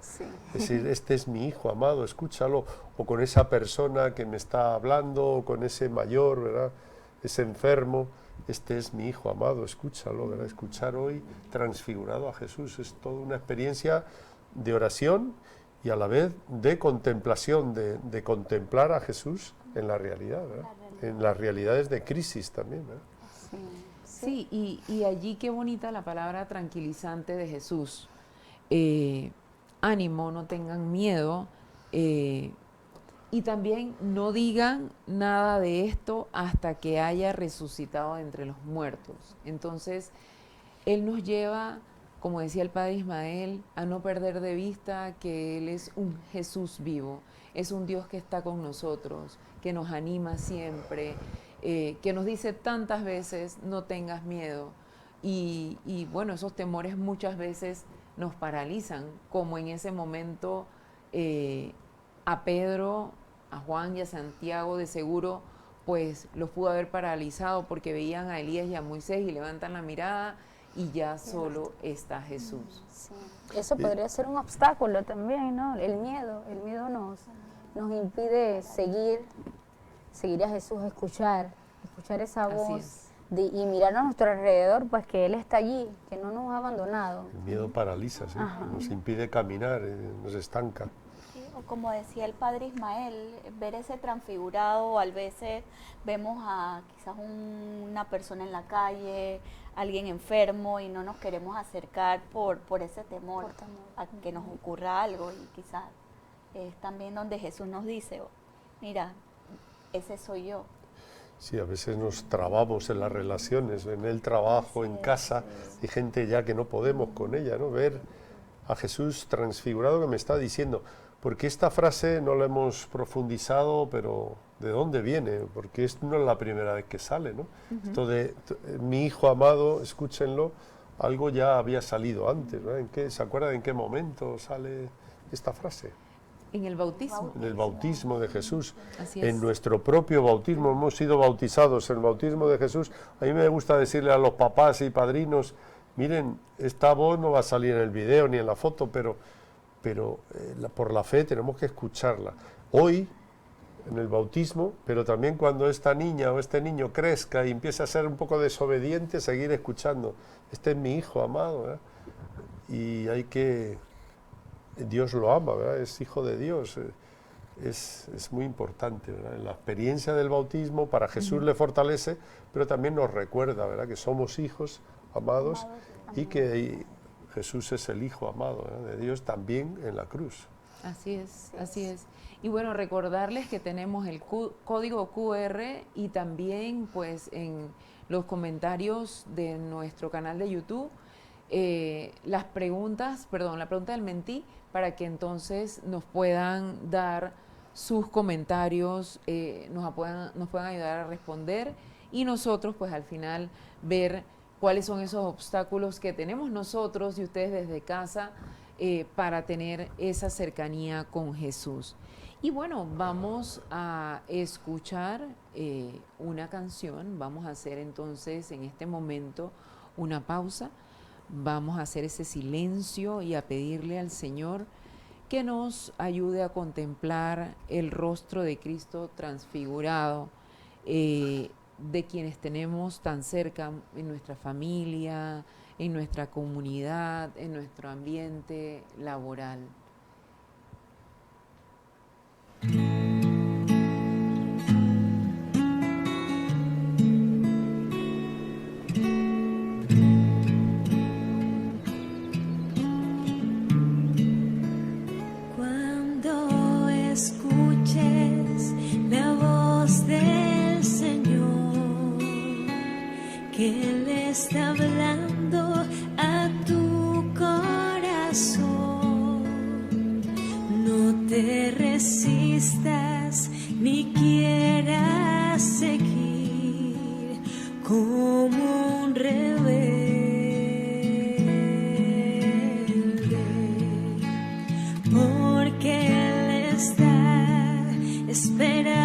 decir, este es mi hijo amado, escúchalo, o con esa persona que me está hablando, o con ese mayor, ¿verdad? Ese enfermo, este es mi hijo amado, escúchalo, ¿verdad? Escuchar hoy transfigurado a Jesús es toda una experiencia de oración y a la vez de contemplación, de contemplar a Jesús en la realidad, ¿verdad? En las realidades de crisis también, ¿verdad?
Sí, y allí qué bonita la palabra tranquilizante de Jesús. Ánimo, no tengan miedo, y también no digan nada de esto hasta que haya resucitado de entre los muertos. Entonces, Él nos lleva, como decía el Padre Ismael, a no perder de vista que Él es un Jesús vivo, es un Dios que está con nosotros, que nos anima siempre, que nos dice tantas veces, no tengas miedo. Y bueno, esos temores muchas veces nos paralizan, como en ese momento a Pedro, a Juan y a Santiago de seguro, pues los pudo haber paralizado porque veían a Elías y a Moisés y levantan la mirada y ya solo está Jesús.
Sí. Eso podría ser un obstáculo también, ¿no? El miedo nos impide seguir a Jesús, escuchar esa voz y mirar a nuestro alrededor, pues que Él está allí, que no nos ha abandonado.
El miedo paraliza, ¿sí? Nos impide caminar, nos estanca.
Sí, o como decía el Padre Ismael, ver ese transfigurado, a veces vemos a quizás una persona en la calle, alguien enfermo y no nos queremos acercar por ese temor a que nos ocurra algo, y quizás es también donde Jesús nos dice, mira, ese soy yo.
Sí, a veces nos trabamos en las relaciones, en el trabajo, en casa, y gente ya que no podemos con ella, ¿no? Ver a Jesús transfigurado que me está diciendo, porque esta frase no la hemos profundizado, pero ¿de dónde viene? Porque no es la primera vez que sale, ¿no? Esto de mi hijo amado, escúchenlo, algo ya había salido antes, ¿no? ¿Se acuerdan en qué momento sale esta frase?
En el bautismo.
En el bautismo de Jesús.
Así es.
En nuestro propio bautismo hemos sido bautizados en el bautismo de Jesús. A mí me gusta decirle a los papás y padrinos, miren, esta voz no va a salir en el video ni en la foto, pero por la fe tenemos que escucharla. Hoy, en el bautismo, pero también cuando esta niña o este niño crezca y empiece a ser un poco desobediente, seguir escuchando. Este es mi hijo amado, ¿verdad? Y hay que... Dios lo ama, ¿verdad? Es hijo de Dios, es muy importante, ¿verdad? La experiencia del bautismo para Jesús le fortalece, pero también nos recuerda, ¿verdad? Que somos hijos amados y que Jesús es el Hijo amado, ¿verdad? De Dios también en la cruz.
Así es, así es. Y bueno, recordarles que tenemos el código QR y también pues en los comentarios de nuestro canal de YouTube la pregunta del mentí, para que entonces nos puedan dar sus comentarios, nos puedan ayudar a responder y nosotros pues al final ver cuáles son esos obstáculos que tenemos nosotros y ustedes desde casa para tener esa cercanía con Jesús. Y bueno, vamos a escuchar una canción, vamos a hacer entonces en este momento una pausa. Vamos a hacer ese silencio y a pedirle al Señor que nos ayude a contemplar el rostro de Cristo transfigurado, de quienes tenemos tan cerca en nuestra familia, en nuestra comunidad, en nuestro ambiente laboral.
Él está hablando a tu corazón. No te resistas ni quieras seguir como un rebelde, porque Él está esperando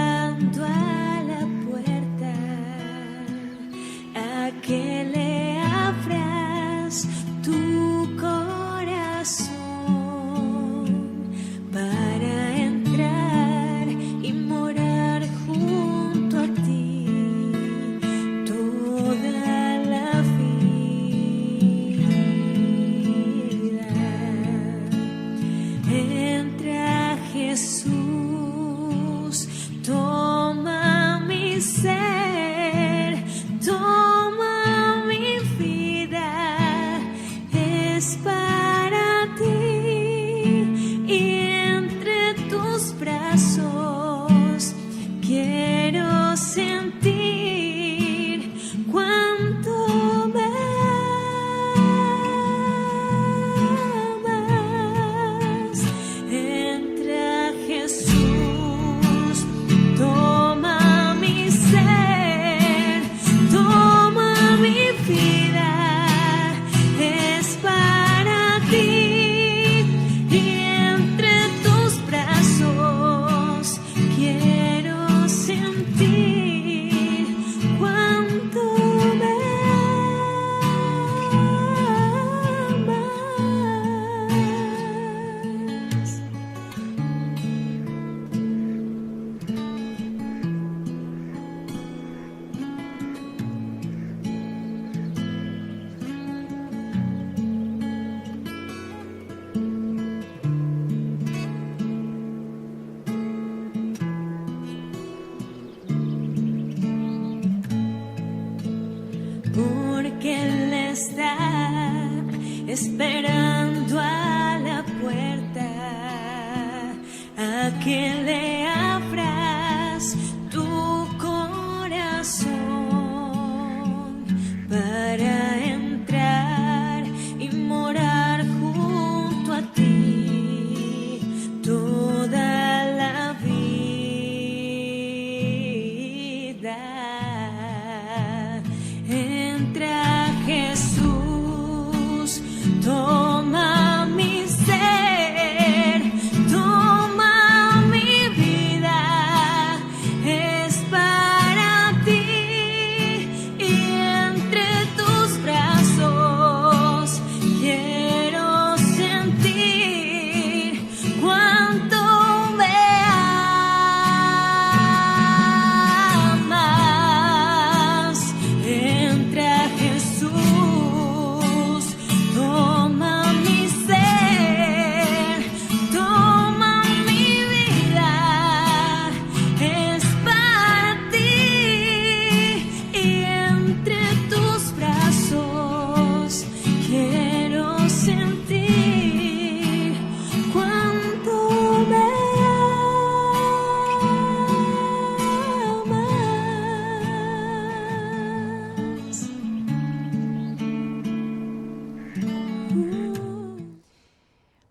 esperando a la puerta a que le abras tu corazón para entrar y morar junto a ti toda la vida. Entra Jesús, toma mi ser, toma mi vida, es para ti y entre tus brazos quiero sentir cuánto me amas. Entra Jesús, toma mi ser, toma mi vida, es para ti y entre tus brazos quiero sentir cuánto me amas.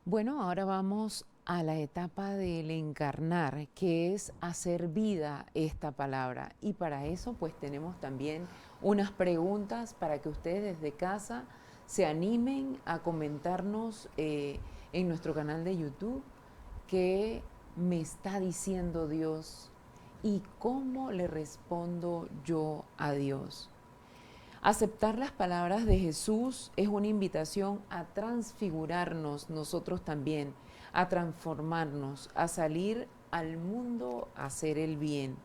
Bueno, ahora vamos a la etapa del encarnar, que es hacer vida esta palabra. Y para eso pues tenemos también unas preguntas para que ustedes desde casa se animen a comentarnos en nuestro canal de YouTube qué me está diciendo Dios y cómo le respondo yo a Dios. Aceptar las palabras de Jesús es una invitación a transfigurarnos nosotros también, a transformarnos, a salir al mundo a hacer el bien.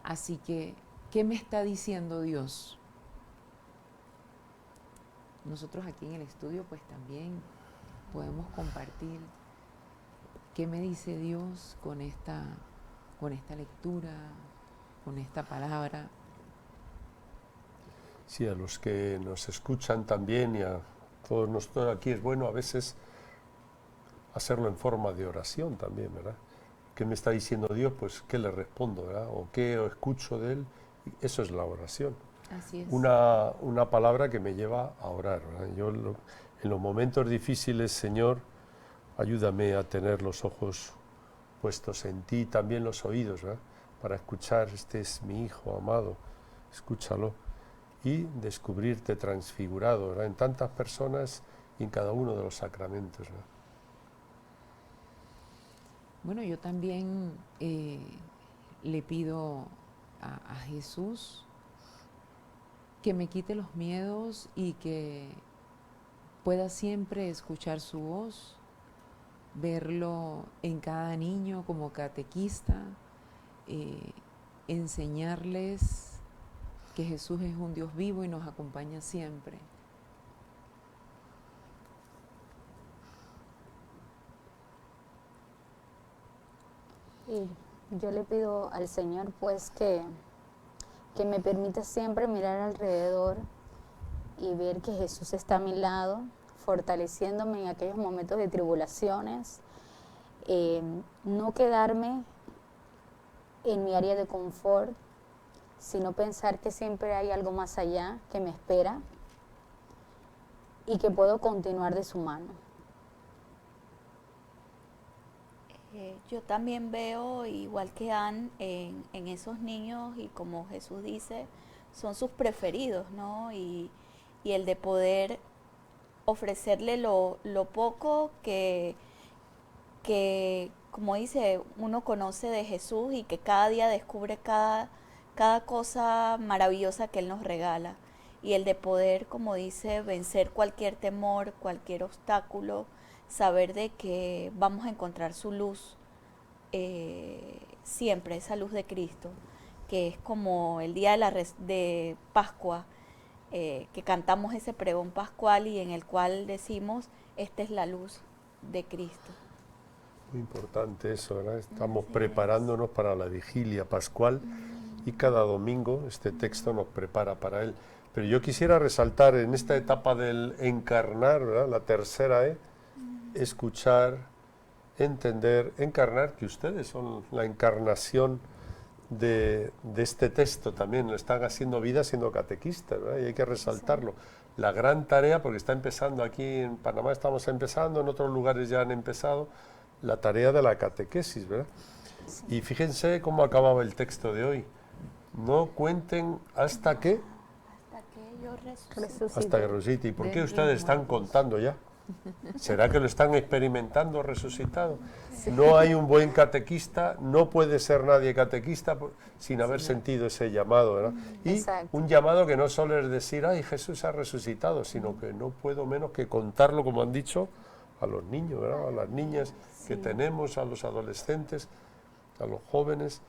Así que, ¿qué me está diciendo Dios? Nosotros aquí en el estudio pues también podemos compartir qué me dice Dios con esta lectura, con esta palabra.
Sí, a los que nos escuchan también y a todos nosotros aquí es bueno a veces hacerlo en forma de oración también, ¿verdad? ¿Qué me está diciendo Dios? Pues ¿qué le respondo, verdad? O qué escucho de Él. Eso es la oración.
Así es.
Una palabra que me lleva a orar, ¿verdad? En los momentos difíciles, Señor, ayúdame a tener los ojos puestos en ti, también los oídos, ¿verdad? Para escuchar, este es mi Hijo amado, escúchalo. Y descubrirte transfigurado, ¿verdad? En tantas personas y en cada uno de los sacramentos, ¿verdad?
Bueno, yo también le pido a Jesús que me quite los miedos y que pueda siempre escuchar su voz, verlo en cada niño como catequista, enseñarles que Jesús es un Dios vivo y nos acompaña siempre.
Y yo le pido al Señor pues que me permita siempre mirar alrededor y ver que Jesús está a mi lado, fortaleciéndome en aquellos momentos de tribulaciones, no quedarme en mi área de confort, sino pensar que siempre hay algo más allá que me espera y que puedo continuar de su mano.
Yo también veo, igual que Ann, en esos niños, y como Jesús dice, son sus preferidos, ¿no? Y el de poder ofrecerle lo poco que, como dice, uno conoce de Jesús y que cada día descubre cada cosa maravillosa que Él nos regala. Y el de poder, como dice, vencer cualquier temor, cualquier obstáculo, saber de que vamos a encontrar su luz, siempre, esa luz de Cristo, que es como el día de Pascua, que cantamos ese pregón pascual y en el cual decimos, esta es la luz de Cristo.
Muy importante eso, ¿verdad? Estamos preparándonos para la vigilia pascual y cada domingo este texto nos prepara para él. Pero yo quisiera resaltar en esta etapa del encarnar, ¿verdad? La tercera escuchar, entender, encarnar, que ustedes son la encarnación de este texto también, lo están haciendo vida siendo catequistas, ¿verdad? Y hay que resaltarlo. La gran tarea, porque está empezando aquí en Panamá, estamos empezando, en otros lugares ya han empezado, la tarea de la catequesis, ¿verdad? Y fíjense cómo acababa el texto de hoy. No cuenten hasta que...
Hasta que yo
Resucite.
Hasta que resucite. ¿Y por qué
De
ustedes
los
están
muertos.
contando ya? ¿Será que lo están experimentando resucitado? No hay un buen catequista, no puede ser nadie catequista sin haber sentido ese llamado, ¿verdad? Y
Exacto.
un llamado que no solo es decir, ay, Jesús ha resucitado, sino que no puedo menos que contarlo, como han dicho, a los niños, ¿verdad? A las niñas que tenemos, a los adolescentes, a los jóvenes.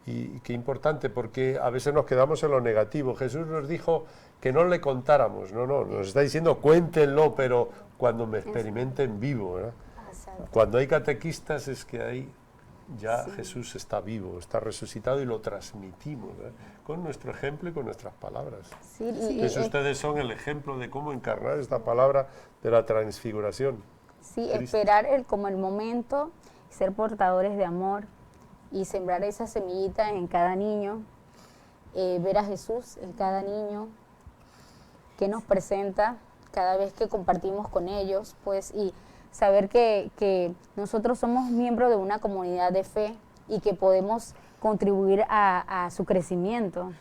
Y qué importante, porque a veces nos quedamos en lo negativo. Jesús nos dijo que no le contáramos, no, nos está diciendo cuéntenlo, pero cuando me experimenten vivo, ¿verdad?
Exacto.
Cuando hay catequistas es que ahí ya Jesús está vivo, está resucitado y lo transmitimos, ¿verdad? Con nuestro ejemplo y con nuestras palabras.
Sí, y,
Eso ustedes son el ejemplo de cómo encarnar esta palabra de la transfiguración.
sí,
Cristo.
esperar como el momento, ser portadores de amor y sembrar esa semillita en cada niño, ver a Jesús en cada niño, que nos presenta cada vez que compartimos con ellos, pues, y saber que nosotros somos miembros de una comunidad de fe y que podemos contribuir a su crecimiento.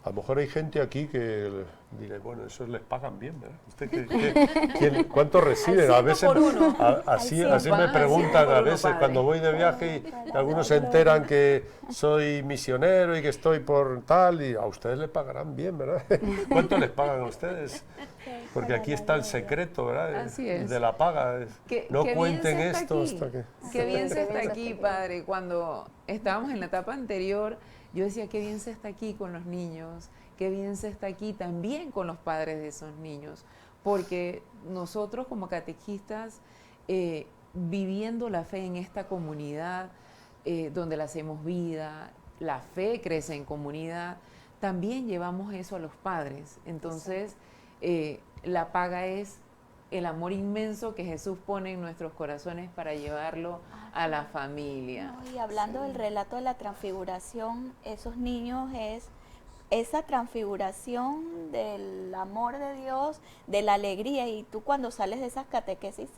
A lo mejor hay gente aquí que diré, bueno, esos les pagan bien, ¿verdad? ¿Usted cuánto reciben? A veces, así me
pagan
preguntan
por
a
uno,
veces
padre.
cuando voy de viaje y algunos se enteran que soy misionero y que estoy por tal, y a ustedes les pagarán bien, ¿verdad? ¿Cuánto les pagan a ustedes? Porque aquí está el secreto, ¿verdad?
Así es.
De la paga. No
Qué bien
cuenten
se está
esto
aquí.
hasta que...
Qué bien
Sí,
se
qué bien
está
se
aquí,
está aquí.
padre. Cuando estábamos en la etapa anterior, yo decía, qué bien se está aquí con los niños, qué bien se está aquí también con los padres de esos niños, porque nosotros como catequistas, viviendo la fe en esta comunidad, donde la hacemos vida, la fe crece en comunidad, también llevamos eso a los padres. Entonces, la paga es el amor inmenso que Jesús pone en nuestros corazones para llevarlo a la familia.
No, y hablando del relato de la transfiguración, esos niños es esa transfiguración del amor de Dios, de la alegría, y tú cuando sales de esas catequesis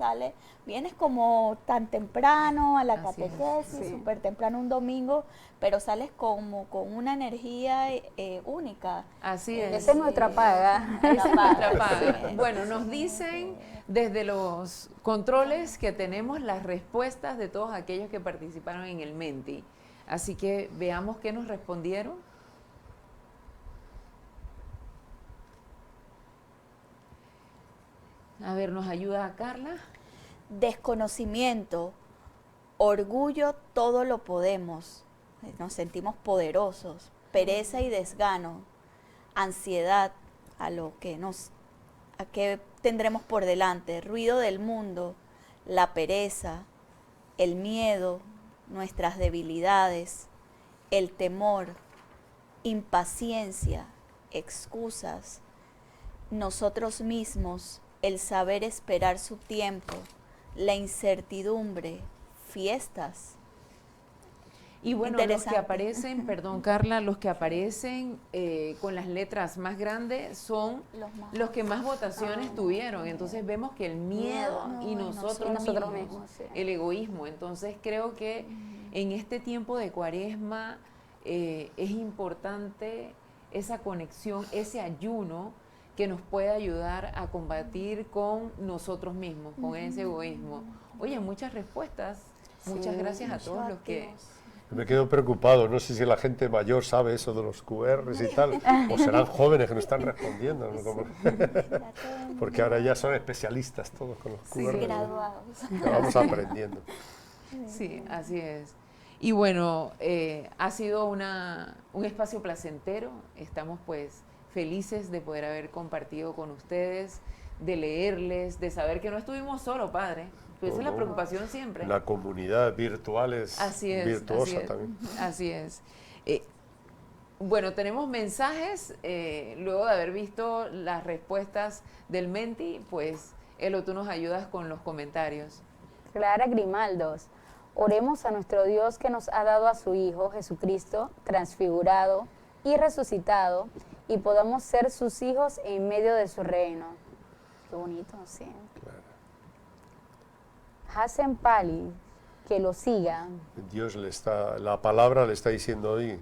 vienes como tan temprano a la
Así es,
catequesis,
sí.
súper temprano un domingo, pero sales como con una energía única.
Así es.
Esa es nuestra paga.
Esa es nuestra
Sí.
paga. Bueno, nos dicen desde los controles que tenemos las respuestas de todos aquellos que participaron en el Menti. Así que veamos qué nos respondieron. A ver, ¿nos ayuda Carla?
Desconocimiento, orgullo, todo lo podemos, nos sentimos poderosos, pereza y desgano, ansiedad a qué tendremos por delante, ruido del mundo, la pereza, el miedo, nuestras debilidades, el temor, impaciencia, excusas, nosotros mismos, el saber esperar su tiempo, la incertidumbre, fiestas.
Y bueno, los que
Interesante.
aparecen, perdón Carla, los que aparecen con las letras más grandes son los que más votaciones tuvieron. Entonces vemos que el miedo
No,
y nosotros mismos,
sí.
el egoísmo. Entonces creo que en este tiempo de Cuaresma es importante esa conexión, ese ayuno que nos puede ayudar a combatir con nosotros mismos, con ese egoísmo. Oye, muchas respuestas. Muchas gracias a todos los que...
Me quedo preocupado, no sé si la gente mayor sabe eso de los QRs y tal, o serán jóvenes que no están respondiendo, ¿no? Porque ahora ya son especialistas todos con los
Sí,
QRs, ¿no?
graduados.
Que vamos aprendiendo.
Sí, así es. Y bueno, ha sido un espacio placentero. Estamos pues felices de poder haber compartido con ustedes, de leerles, de saber que no estuvimos solos, padre. Pues esa es la
No.
preocupación siempre.
La comunidad virtual es
Así es,
virtuosa
así es,
también.
así es. Bueno, tenemos mensajes, luego de haber visto las respuestas del Menti, pues Elo, tú nos ayudas con los comentarios.
Clara Grimaldos, oremos a nuestro Dios que nos ha dado a su Hijo Jesucristo, transfigurado y resucitado, y podamos ser sus hijos en medio de su reino. Qué bonito, sí. Hassen Pali, que lo siga.
Dios la palabra le está diciendo hoy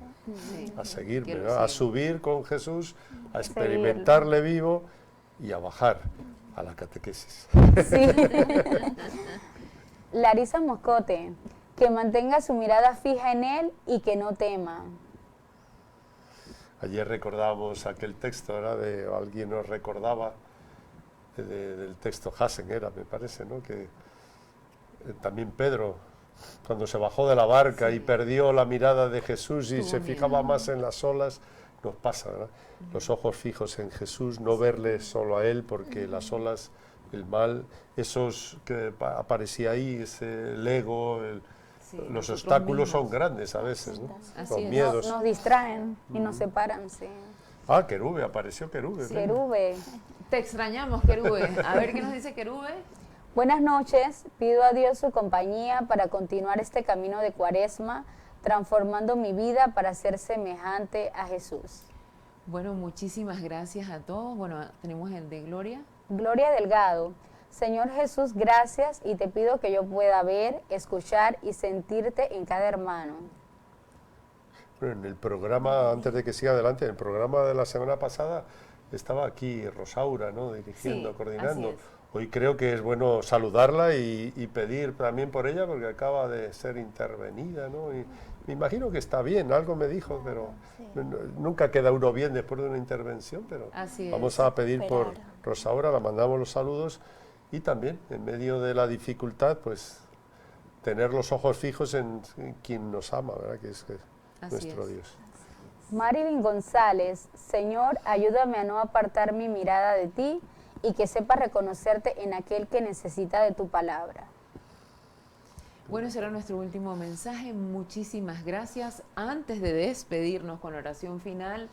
a seguirme,
que lo
¿no? A
siga.
subir con Jesús, a experimentarle vivo y a bajar a la catequesis.
Sí. Larisa Moscote, que mantenga su mirada fija en él y que no tema.
Ayer recordábamos aquel texto, alguien nos recordaba del texto Hassen, me parece, ¿no? Que también Pedro, cuando se bajó de la barca y perdió la mirada de Jesús y se fijaba más en las olas, nos pasa, ¿verdad? Los ojos fijos en Jesús, no verle solo a Él, porque las olas, el mal, esos que aparecía ahí, el ego, los
nosotros
obstáculos
mismos.
son grandes a veces, ¿no?
Así
Los
es.
miedos.
Nos distraen y nos separan, sí.
Ah, Querube, apareció Querube. ¿no?
Querube.
Te extrañamos, Querube. A ver qué nos dice Querube.
Buenas noches, pido a Dios su compañía para continuar este camino de Cuaresma, transformando mi vida para ser semejante a Jesús.
Bueno, muchísimas gracias a todos. Bueno, tenemos el de Gloria.
Gloria Delgado, Señor Jesús, gracias y te pido que yo pueda ver, escuchar y sentirte en cada hermano.
Bueno, en el programa, antes de que siga adelante, en el programa de la semana pasada estaba aquí Rosaura, ¿no? Dirigiendo,
Sí,
coordinando.
así es.
Hoy creo que es bueno saludarla y pedir también por ella, porque acaba de ser intervenida, ¿no? Y me imagino que está bien, algo me dijo, pero nunca queda uno bien después de una intervención, pero
Así es.
vamos a pedir por
Esperar.
Rosaura, la mandamos los saludos y también, en medio de la dificultad, pues tener los ojos fijos en quien nos ama, ¿verdad? Que es
Así
nuestro
es.
Dios.
Marilyn González, Señor, ayúdame a no apartar mi mirada de ti y que sepa reconocerte en aquel que necesita de tu palabra.
Bueno, ese era nuestro último mensaje. Muchísimas gracias. Antes de despedirnos con la oración final,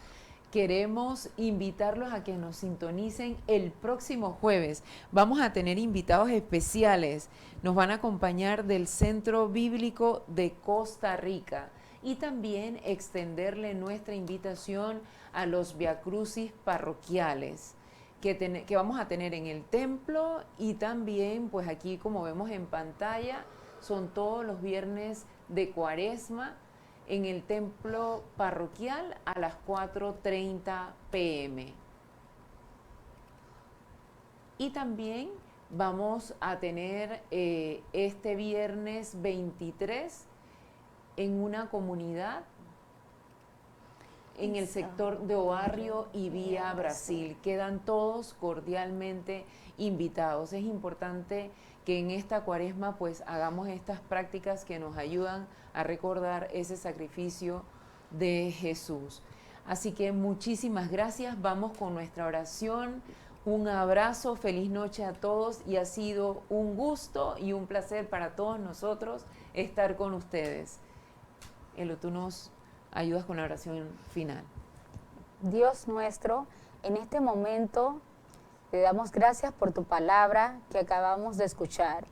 queremos invitarlos a que nos sintonicen el próximo jueves. Vamos a tener invitados especiales. Nos van a acompañar del Centro Bíblico de Costa Rica y también extenderle nuestra invitación a los viacrucis parroquiales que vamos a tener en el templo y también, pues aquí como vemos en pantalla, son todos los viernes de Cuaresma en el templo parroquial a las 4:30 p.m. Y también vamos a tener este viernes 23 en una comunidad en el sector de Oarrio y Vía Brasil. Quedan todos cordialmente invitados. Es importante que en esta Cuaresma pues hagamos estas prácticas que nos ayudan a recordar ese sacrificio de Jesús. Así que muchísimas gracias. Vamos con nuestra oración. Un abrazo, feliz noche a todos y ha sido un gusto y un placer para todos nosotros estar con ustedes. Elo, tú nos ayudas con la oración final.
Dios nuestro, en este momento te damos gracias por tu palabra que acabamos de escuchar.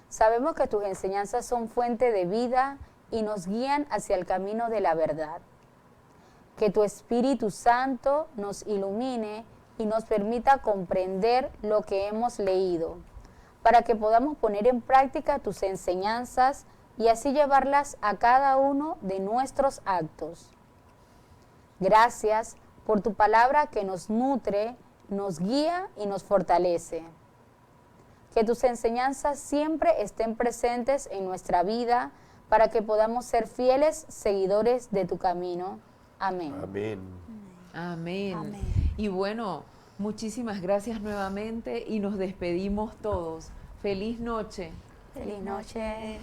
Sabemos que tus enseñanzas son fuente de vida y nos guían hacia el camino de la verdad. Que tu Espíritu Santo nos ilumine y nos permita comprender lo que hemos leído, para que podamos poner en práctica tus enseñanzas y así llevarlas a cada uno de nuestros actos. Gracias por tu palabra que nos nutre, nos guía y nos fortalece. Que tus enseñanzas siempre estén presentes en nuestra vida para que podamos ser fieles seguidores de tu camino. Amén.
Amén.
Amén.
Amén.
Y bueno, muchísimas gracias nuevamente y nos despedimos todos. Feliz noche.
Feliz noche.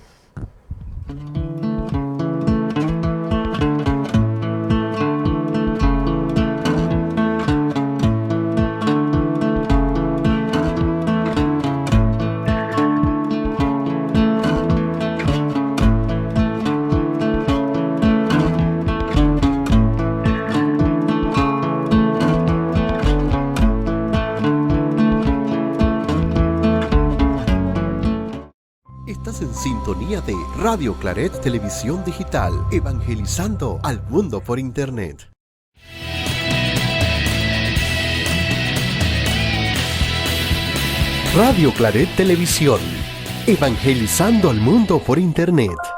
Estás en sintonía de Radio Claret Televisión Digital, evangelizando al mundo por Internet. Radio Claret Televisión, evangelizando al mundo por Internet.